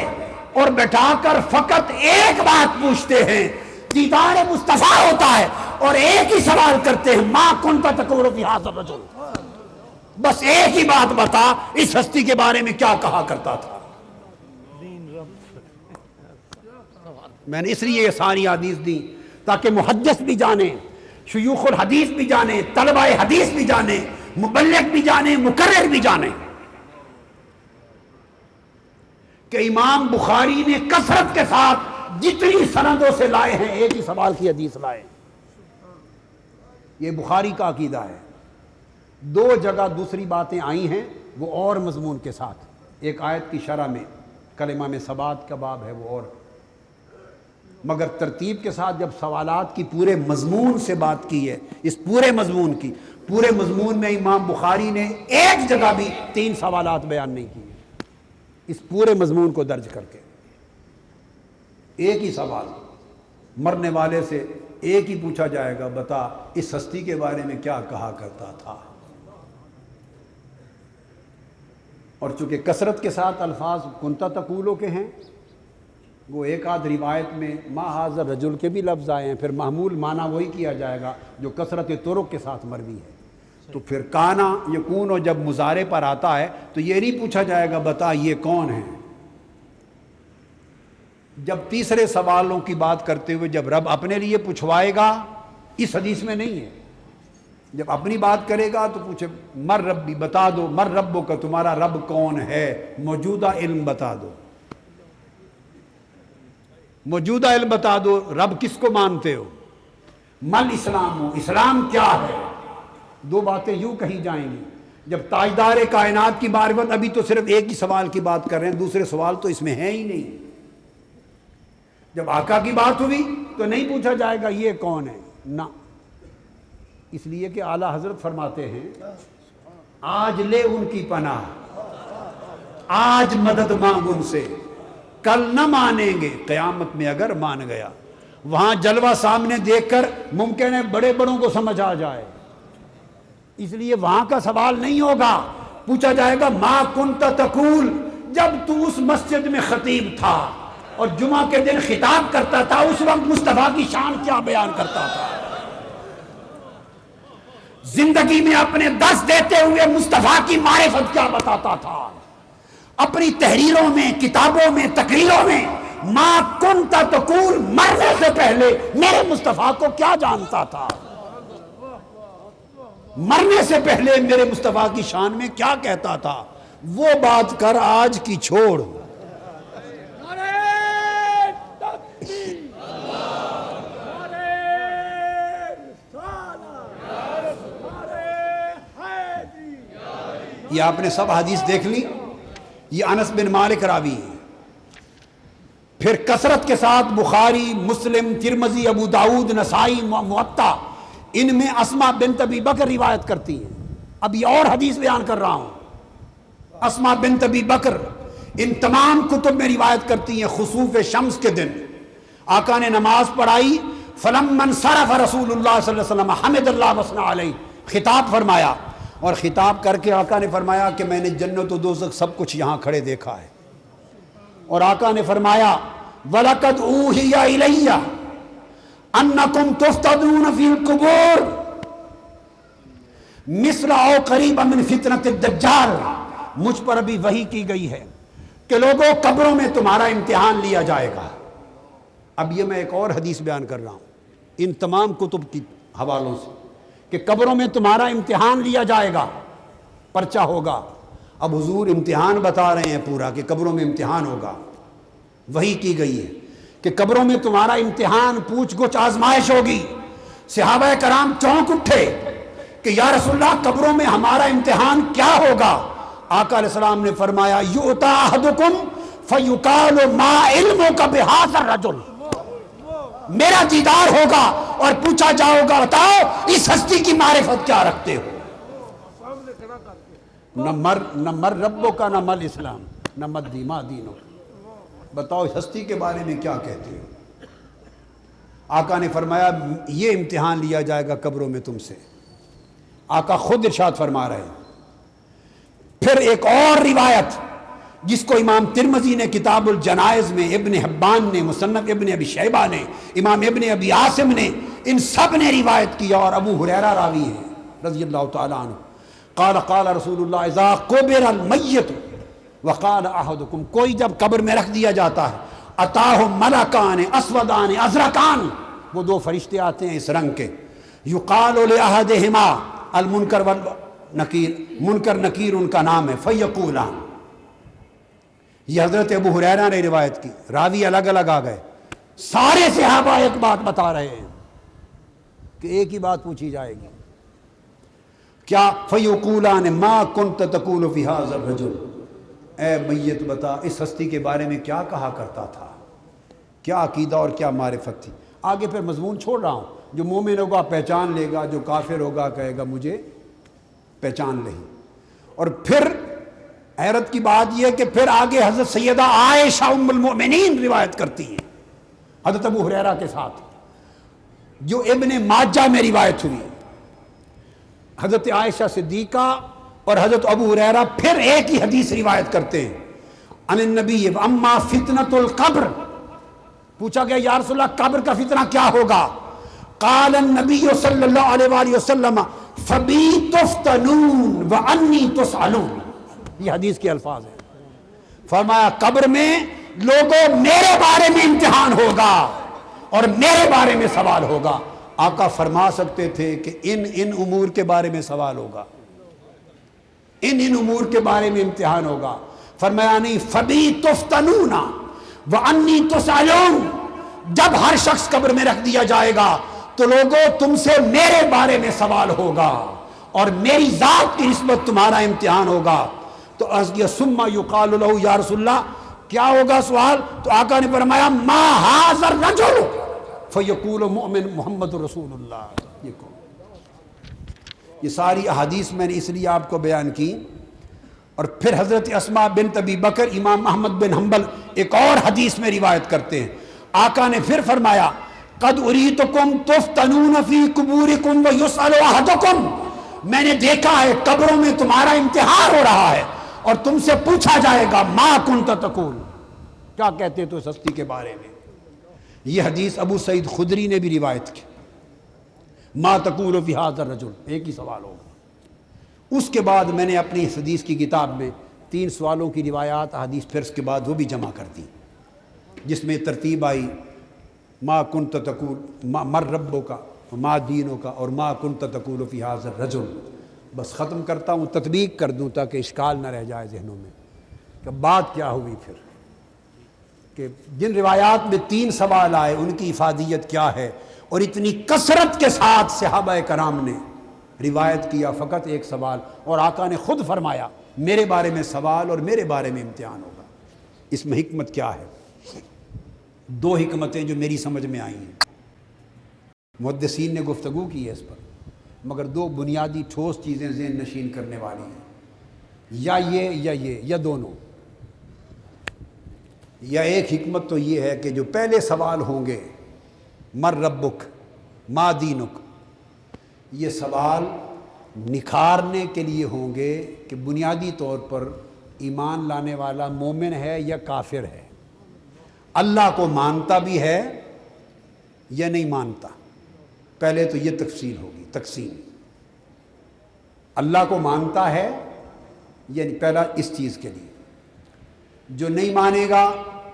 اور بٹھا کر فقط ایک بات پوچھتے ہیں، دیدار مصطفیٰ ہوتا ہے، اور ایک ہی سوال کرتے ہیں، ما کنت تقول فی ھذا الرجل، بس ایک ہی بات بتا، اس ہستی کے بارے میں کیا کہا کرتا تھا۔ میں نے اس لیے یہ ساری حدیث دی تاکہ محدث بھی جانے، شیوخ الحدیث بھی جانے، طلبہ حدیث بھی جانے، مبلغ بھی جانے، مقرر بھی جانے، کہ امام بخاری نے کثرت کے ساتھ جتنی سندوں سے لائے ہیں ایک ہی سوال کی حدیث لائے۔ یہ بخاری کا عقیدہ ہے۔ 2 جگہ دوسری باتیں آئی ہیں وہ اور مضمون کے ساتھ، ایک آیت کی شرح میں، کلمہ میں ثبات کا باب ہے وہ، اور مگر ترتیب کے ساتھ جب سوالات کی پورے مضمون سے بات کی ہے، اس پورے مضمون کی، پورے مضمون میں امام بخاری نے ایک جگہ بھی 3 سوالات بیان نہیں کیے، اس پورے مضمون کو درج کر کے ایک ہی سوال، مرنے والے سے ایک ہی پوچھا جائے گا، بتا اس ہستی کے بارے میں کیا کہا کرتا تھا۔ اور چونکہ کثرت کے ساتھ الفاظ کنتا تقولو کے ہیں، وہ ایک آدھ روایت میں ما ھذا الرجل کے بھی لفظ آئے ہیں، پھر محمول معنی وہی کیا جائے گا جو کثرت طرق کے ساتھ مروی ہے۔ تو پھر کانا یکون، اور جب مضارع پر آتا ہے تو یہ نہیں پوچھا جائے گا بتا یہ کون ہے۔ جب تیسرے سوالوں کی بات کرتے ہوئے جب رب اپنے لیے پوچھوائے گا، اس حدیث میں نہیں ہے، جب اپنی بات کرے گا تو پوچھے مر ربی، بتا دو مر ربو کا، تمہارا رب کون ہے، موجودہ علم بتا دو، موجودہ علم بتا دو، رب کس کو مانتے ہو، مل اسلام، اسلام کیا ہے؟ دو باتیں یوں کہی جائیں گی جب تاجدار کائنات کی معرفت، ابھی تو صرف ایک ہی سوال کی بات کر رہے ہیں، دوسرے سوال تو اس میں ہے ہی نہیں۔ جب آقا کی بات ہوئی تو نہیں پوچھا جائے گا یہ کون ہے، نہ، اس لیے کہ اعلیٰ حضرت فرماتے ہیں آج لے ان کی پناہ، آج مدد مانگ ان سے، کل نہ مانیں گے قیامت میں اگر مان گیا۔ وہاں جلوہ سامنے دیکھ کر ممکن ہے بڑے بڑوں کو سمجھ آ جائے، اس لیے وہاں کا سوال نہیں ہوگا، پوچھا جائے گا ما کنت تقول، جب تو اس مسجد میں خطیب تھا اور جمعہ کے دن خطاب کرتا تھا، اس وقت مصطفیٰ کی شان کیا بیان کرتا تھا؟ زندگی میں اپنے درس دیتے ہوئے مصطفیٰ کی معرفت کیا بتاتا تھا؟ اپنی تحریروں میں، کتابوں میں، تقریروں میں ما کنت تقول، مرنے سے پہلے میرے مصطفیٰ کو کیا جانتا تھا؟ مرنے سے پہلے میرے مصطفیٰ کی شان میں کیا کہتا تھا؟ وہ بات کر آج کی چھوڑ۔ یہ آپ نے سب حدیث دیکھ لی، یہ انس بن مالک راوی ہے، پھر کثرت کے ساتھ بخاری، مسلم، ترمذی، ابو داؤد، نسائی، موطا، ان میں اسماء بنت ابی بکر روایت کرتی ہیں۔ اب یہ اور حدیث بیان کر رہا ہوں، اسماء بنت ابی بکر ان تمام کتب میں روایت کرتی ہیں۔ خسوف شمس کے دن آقا نے نماز پڑھائی، فلما انصرف رسول اللہ صلی اللہ علیہ وسلم حمد اللہ وثنى علیہ، خطاب فرمایا، اور خطاب کر کے آقا نے فرمایا کہ میں نے جنت و دوزخ سب کچھ یہاں کھڑے دیکھا ہے، اور آقا نے فرمایا وَلَقَدْ أُوحِيَ إِلَيَّ أَنَّكُمْ تُفْتَنُونَ فِي الْقُبُورِ مِثْلَ أَوْ قَرِيبًا مِنْ فِتْنَةِ الدَّجَّالِ، مجھ پر ابھی وحی کی گئی ہے کہ لوگوں قبروں میں تمہارا امتحان لیا جائے گا۔ اب یہ میں ایک اور حدیث بیان کر رہا ہوں ان تمام کتب کی حوالوں سے کہ قبروں میں تمہارا امتحان لیا جائے گا، پرچہ ہوگا۔ اب حضور امتحان بتا رہے ہیں پورا کہ قبروں میں امتحان ہوگا، وحی کی گئی ہے کہ قبروں میں تمہارا امتحان، پوچھ گچھ، آزمائش ہوگی۔ صحابہ کرام چونک اٹھے کہ یا رسول اللہ قبروں میں ہمارا امتحان کیا ہوگا؟ آقا علیہ السلام نے فرمایا یؤتی احدکم فیقال ما علمک بہذا الرجل، میرا دیدار ہوگا اور پوچھا جاؤ گا بتاؤ اس ہستی کی معرفت کیا رکھتے ہو؟ نہ مر ربو کا، نہ مل اسلام، نہ مد دی ما دینو، بتاؤ اس ہستی کے بارے میں کیا کہتے ہو؟ آقا نے فرمایا یہ امتحان لیا جائے گا قبروں میں تم سے۔ آقا خود ارشاد فرما رہے ہیں۔ پھر ایک اور روایت جس کو امام ترمذی نے کتاب الجنائز میں، ابن حبان نے مصنف ابن ابی شیبہ نے، امام ابن ابی عاصم نے، ان سب نے روایت کیا، اور ابو ہریرہ راوی ہیں رضی اللہ تعالیٰ عنہ، قال قال رسول اللہ اذا قبر المیت وقال احدکم، کوئی جب قبر میں رکھ دیا جاتا ہے، اتاہ ملکان اسودان ازرقان، وہ دو فرشتے آتے ہیں اس رنگ کے، یقال لاحدہما المنکر والنکیر، منکر نکیر ان کا نام ہے، فیقولان، یہ حضرت ابو ہریرہ نے روایت کی، راوی الگ الگ آ گئے، سارے صحابہ ایک بات بتا رہے ہیں کہ ایک ہی بات پوچھی جائے گی، کیا؟ فیقولان ما کنت تقول فی ھذا الرجل، اے میت بتا اس ہستی کے بارے میں کیا کہا کرتا تھا، کیا عقیدہ اور کیا معرفت تھی؟ آگے پھر مضمون چھوڑ رہا ہوں، جو مومن ہوگا پہچان لے گا، جو کافر ہوگا کہے گا مجھے پہچان نہیں۔ اور پھر حیرت کی بات یہ کہ پھر آگے حضرت سیدہ عائشہ ام المؤمنین روایت کرتی ہیں حضرت ابو ہریرہ کے ساتھ، جو ابن ماجہ میں روایت ہوئی۔ حضرت عائشہ صدیقہ اور حضرت ابو ہریرہ پھر ایک ہی حدیث روایت کرتے ہیں، عن النبی اما فتنۃ القبر، پوچھا گیا یا رسول اللہ قبر کا فتنہ کیا ہوگا؟ قال النبی صلی اللہ علیہ وآلہ وسلم فبی تفتنون وعنی تسألون، یہ حدیث کے الفاظ ہیں۔ فرمایا قبر میں لوگوں میرے بارے میں امتحان ہوگا اور میرے بارے میں سوال ہوگا۔ آقا فرما سکتے تھے کہ ان امور کے بارے میں سوال ہوگا، ان امور کے بارے میں امتحان ہوگا۔ فرمایا نہیں، فبی تفتنون وعنی تسألون، جب ہر شخص قبر میں رکھ دیا جائے گا تو لوگوں تم سے میرے بارے میں سوال ہوگا اور میری ذات کی نسبت تمہارا امتحان ہوگا۔ تو ثم یقال له یا رسول اللہ کیا ہوگا سوال؟ تو آقا نے فرمایا ما ھذا الرجل فیقول مؤمن محمد رسول اللہ۔ یہ ساری احادیث میں نے اس لیے آپ کو بیان کی۔ اور پھر حضرت اسماء بنت ابی بکر امام احمد بن حنبل ایک اور حدیث میں روایت کرتے ہیں، آقا نے پھر فرمایا قد اریتکم تفتنون فی قبورکم ویسأل احدکم، میں نے دیکھا ہے قبروں میں تمہارا امتحان ہو رہا ہے اور تم سے پوچھا جائے گا ما کنت تقول، کیا کہتے تو اس ہستی کے بارے میں۔ یہ حدیث ابو سعید خدری نے بھی روایت کی، ما تقول فی ھذا الرجل، ایک ہی سوال ہوگا۔ اس کے بعد میں نے اپنی اس حدیث کی کتاب میں 3 سوالوں کی روایات حدیث پھر اس کے بعد وہ بھی جمع کر دی، جس میں ترتیب آئی ما کنت تقول مر ربک ما دینک اور ما کنت تقول فی ھذا الرجل۔ بس ختم کرتا ہوں، تطبیق کر دوں تاکہ اشکال نہ رہ جائے ذہنوں میں کہ بات کیا ہوئی پھر، کہ جن روایات میں 3 سوال آئے ان کی افادیت کیا ہے، اور اتنی کثرت کے ساتھ صحابہ کرام نے روایت کیا فقط ایک سوال، اور آقا نے خود فرمایا میرے بارے میں سوال اور میرے بارے میں امتحان ہوگا۔ اس میں حکمت کیا ہے؟ 2 حکمتیں جو میری سمجھ میں آئی ہیں، محدثین نے گفتگو کی ہے اس پر، مگر 2 بنیادی ٹھوس چیزیں ذہن نشین کرنے والی ہیں، یا یہ یا دونوں۔ یا ایک حکمت تو یہ ہے کہ جو پہلے سوال ہوں گے مر ربک ما دینک، یہ سوال نکھارنے کے لیے ہوں گے کہ بنیادی طور پر ایمان لانے والا مومن ہے یا کافر ہے، اللہ کو مانتا بھی ہے یا نہیں مانتا۔ پہلے تو یہ تفصیل ہوگی، تقسیم، اللہ کو مانتا ہے یعنی پہلا اس چیز کے لیے، جو نہیں مانے گا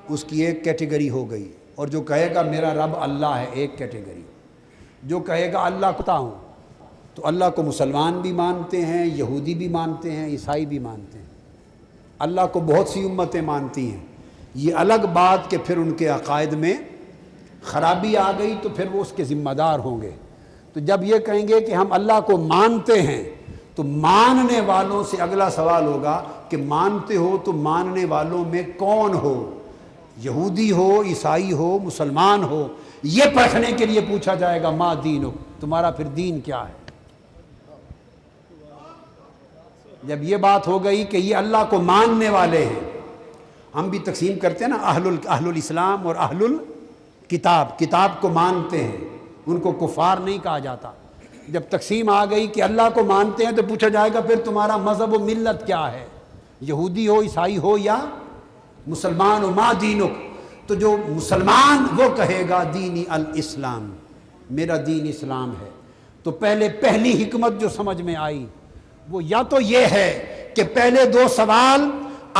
اس کی ایک کیٹیگری ہو گئی، اور جو کہے گا میرا رب اللہ ہے ایک کیٹیگری، جو کہے گا اللہ کو ہوں، تو اللہ کو مسلمان بھی مانتے ہیں، یہودی بھی مانتے ہیں، عیسائی بھی مانتے ہیں، اللہ کو بہت سی امتیں مانتی ہیں۔ یہ الگ بات کہ پھر ان کے عقائد میں خرابی آ گئی تو پھر وہ اس کے ذمہ دار ہوں گے۔ تو جب یہ کہیں گے کہ ہم اللہ کو مانتے ہیں تو ماننے والوں سے اگلا سوال ہوگا کہ مانتے ہو تو ماننے والوں میں کون ہو، یہودی ہو، عیسائی ہو، مسلمان ہو، یہ پرکھنے کے لیے پوچھا جائے گا ما دینک، تمہارا پھر دین کیا ہے۔ جب یہ بات ہو گئی کہ یہ اللہ کو ماننے والے ہیں، ہم بھی تقسیم کرتے ہیں نا اہل الاسلام اور اہل الکتاب، کتاب کو مانتے ہیں، ان کو کفار نہیں کہا جاتا۔ جب تقسیم آ گئی کہ اللہ کو مانتے ہیں تو پوچھا جائے گا پھر تمہارا مذہب و ملت کیا ہے، یہودی ہو، عیسائی ہو یا مسلمان ہو، ما دینک۔ تو جو مسلمان وہ کہے گا دینی الاسلام، میرا دین اسلام ہے۔ تو پہلی حکمت جو سمجھ میں آئی وہ یا تو یہ ہے کہ پہلے 2 سوال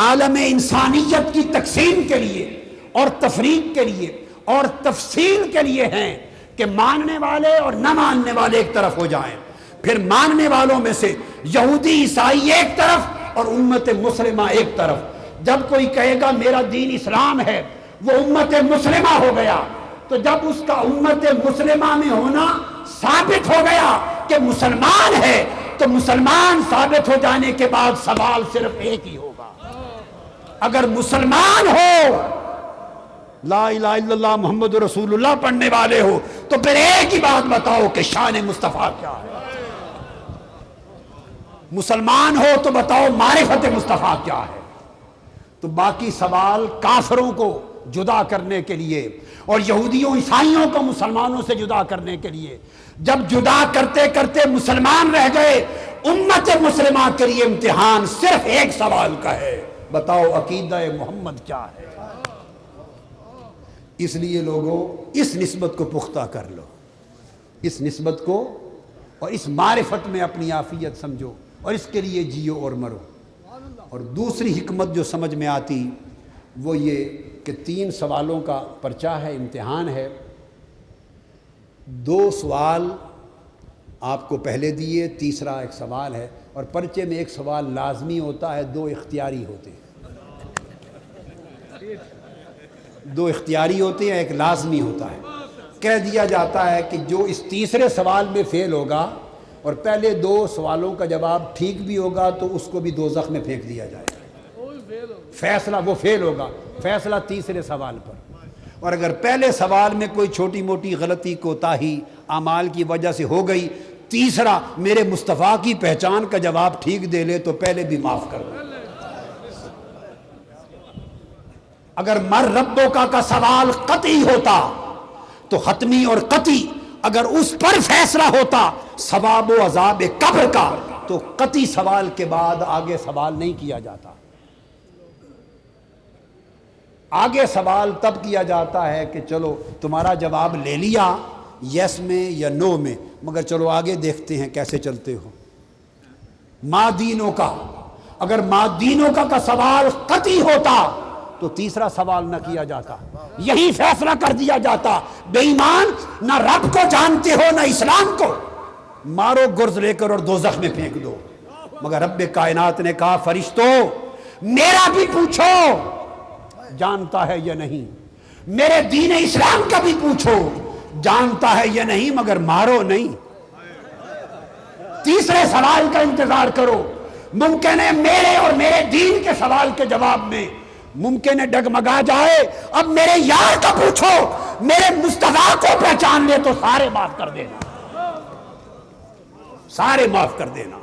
عالم انسانیت کی تقسیم کے لیے اور تفریق کے لیے اور تفصیل کے لیے ہیں کہ ماننے والے اور نہ ماننے والے ایک طرف ہو جائیں، پھر ماننے والوں میں سے یہودی عیسائی ایک طرف اور امت مسلمہ ایک طرف۔ جب کوئی کہے گا میرا دین اسلام ہے وہ امت مسلمہ ہو گیا، تو جب اس کا امت مسلمہ میں ہونا ثابت ہو گیا کہ مسلمان ہے، تو مسلمان ثابت ہو جانے کے بعد سوال صرف ایک ہی ہوگا، اگر مسلمان ہو، لا الہ الا اللہ محمد رسول اللہ پڑھنے والے ہو، تو پھر ایک ہی بات بتاؤ کہ شان مصطفیٰ کیا ہے۔ مسلمان ہو تو بتاؤ معرفت مصطفیٰ کیا ہے۔ تو باقی سوال کافروں کو جدا کرنے کے لیے اور یہودیوں عیسائیوں کو مسلمانوں سے جدا کرنے کے لیے، جب جدا کرتے کرتے مسلمان رہ گئے، امت مسلمہ کے لیے امتحان صرف ایک سوال کا ہے، بتاؤ عقیدہ محمد کیا ہے۔ اس لیے لوگوں اس نسبت کو پختہ کر لو، اس نسبت کو اور اس معرفت میں اپنی عافیت سمجھو اور اس کے لیے جیو اور مرو۔ اور دوسری حکمت جو سمجھ میں آتی وہ یہ کہ 3 سوالوں کا پرچہ ہے، امتحان ہے۔ 2 سوال آپ کو پہلے دیے، تیسرا ایک سوال ہے، اور پرچے میں ایک سوال لازمی ہوتا ہے، 2 اختیاری ہوتے ہیں۔ 2 اختیاری ہوتے ہیں، ایک لازمی ہوتا ہے۔ کہہ دیا جاتا ہے کہ جو اس تیسرے سوال میں فیل ہوگا اور پہلے دو سوالوں کا جواب ٹھیک بھی ہوگا تو اس کو بھی دوزخ میں پھینک دیا جائے گا۔ فیصلہ وہ فیل ہوگا، فیصلہ تیسرے سوال پر۔ اور اگر پہلے سوال میں کوئی چھوٹی موٹی غلطی کوتاہی اعمال کی وجہ سے ہو گئی، تیسرا میرے مصطفیٰ کی پہچان کا جواب ٹھیک دے لے تو پہلے بھی معاف کر دے۔ اگر مر ربوں کا سوال قطعی ہوتا تو حتمی اور قطعی، اگر اس پر فیصلہ ہوتا ثواب و عذاب قبر کا تو قطعی سوال کے بعد آگے سوال نہیں کیا جاتا۔ آگے سوال تب کیا جاتا ہے کہ چلو تمہارا جواب لے لیا یس میں یا نو میں، مگر چلو آگے دیکھتے ہیں کیسے چلتے ہو۔ ماں دینوں کا، اگر ماں دینوں کا سوال قطعی ہوتا تو تیسرا سوال نہ کیا جاتا، یہی فیصلہ کر دیا جاتا بے ایمان نہ رب کو جانتے ہو نہ اسلام کو، مارو گرز لے کر اور دوزخ میں پھینک دو۔ مگر رب کائنات نے کہا فرشتوں میرا بھی پوچھو جانتا ہے یا نہیں، میرے دین اسلام کا بھی پوچھو جانتا ہے یا نہیں، مگر مارو نہیں، تیسرے سوال کا انتظار کرو۔ ممکن ہے میرے اور میرے دین کے سوال کے جواب میں ممکن ہے ڈگمگا جائے، اب میرے یار کا پوچھو، میرے مصطفیٰ کو پہچان لے تو سارے معاف کر دینا، سارے معاف کر دینا۔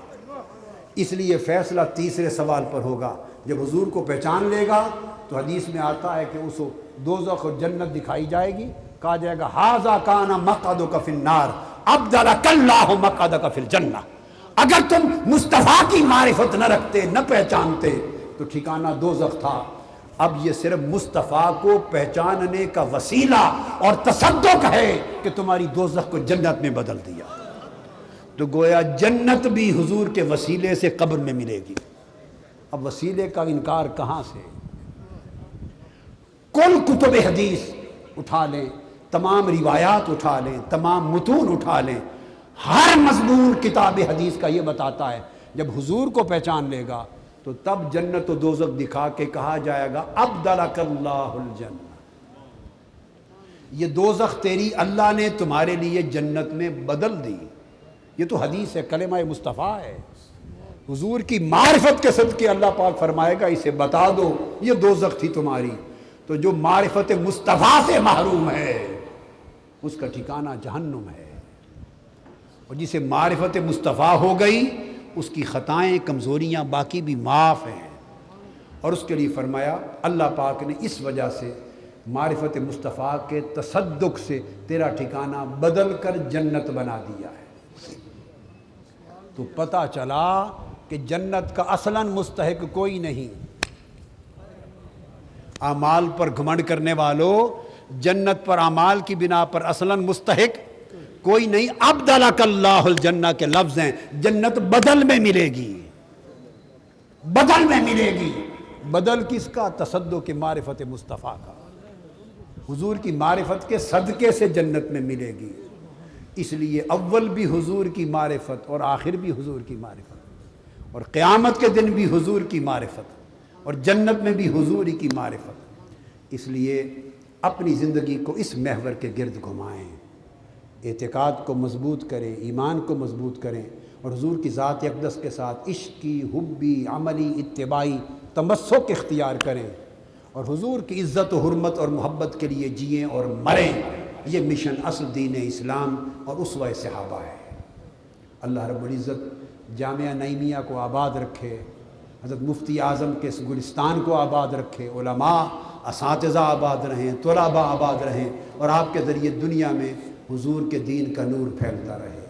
اس لیے فیصلہ تیسرے سوال پر ہوگا۔ جب حضور کو پہچان لے گا تو حدیث میں آتا ہے کہ اس دوزخ اور جنت دکھائی جائے گی، کہا جائے گا ھذا کان مقعدک فی النار ابدلک اللہ مقعدک فی الجنہ۔ اگر تم مصطفیٰ کی معرفت نہ رکھتے، نہ پہچانتے تو ٹھکانہ دوزخ تھا، اب یہ صرف مصطفیٰ کو پہچاننے کا وسیلہ اور تصدق ہے کہ تمہاری دوزخ کو جنت میں بدل دیا۔ تو گویا جنت بھی حضور کے وسیلے سے قبر میں ملے گی۔ اب وسیلے کا انکار کہاں سے؟ کل کتب حدیث اٹھا لیں، تمام روایات اٹھا لیں، تمام متون اٹھا لیں، ہر مضمون کتاب حدیث کا یہ بتاتا ہے جب حضور کو پہچان لے گا تو تب جنت و دوزخ دکھا کے کہا جائے گا ابدلک اللہ الجنہ، یہ دوزخ تیری اللہ نے تمہارے لیے جنت میں بدل دی۔ یہ تو حدیث ہے، کلمہ مصطفیٰ ہے، حضور کی معرفت کے صدقے اللہ پاک فرمائے گا اسے بتا دو یہ دوزخ تھی تمہاری۔ تو جو معرفت مصطفیٰ سے محروم ہے اس کا ٹھکانہ جہنم ہے، اور جسے معرفت مصطفیٰ ہو گئی اس کی خطائیں کمزوریاں باقی بھی معاف ہیں۔ اور اس کے لیے فرمایا اللہ پاک نے اس وجہ سے معرفت مصطفیٰ کے تصدق سے تیرا ٹھکانہ بدل کر جنت بنا دیا ہے۔ تو پتہ چلا کہ جنت کا اصلاً مستحق کوئی نہیں۔ اعمال پر گھمنڈ کرنے والوں، جنت پر اعمال کی بنا پر اصلاً مستحق کوئی نہیں۔ ابدلک اللہ الجنہ کے لفظ ہیں، جنت بدل میں ملے گی، بدل میں ملے گی۔ بدل کس کا؟ تصدق معرفت مصطفیٰ کا، حضور کی معرفت کے صدقے سے جنت میں ملے گی۔ اس لیے اول بھی حضور کی معرفت اور آخر بھی حضور کی معرفت، اور قیامت کے دن بھی حضور کی معرفت، اور جنت میں بھی حضور ہی کی معرفت۔ اس لیے اپنی زندگی کو اس محور کے گرد گھمائیں، اعتقاد کو مضبوط کریں، ایمان کو مضبوط کریں، اور حضور کی ذات اقدس کے ساتھ عشقی، حبی، عملی، اتباعی تمسک اختیار کریں، اور حضور کی عزت و حرمت اور محبت کے لیے جئیں اور مریں۔ یہ مشن اصل دین اسلام اور اسوہ صحابہ ہے۔ اللہ رب العزت جامعہ نعیمیہ کو آباد رکھے، حضرت مفتی اعظم کے اس گلستان کو آباد رکھے، علماء اساتذہ آباد رہیں، طلباء آباد رہیں، اور آپ کے ذریعے دنیا میں حضور کے دین کا نور پھیلتا رہے۔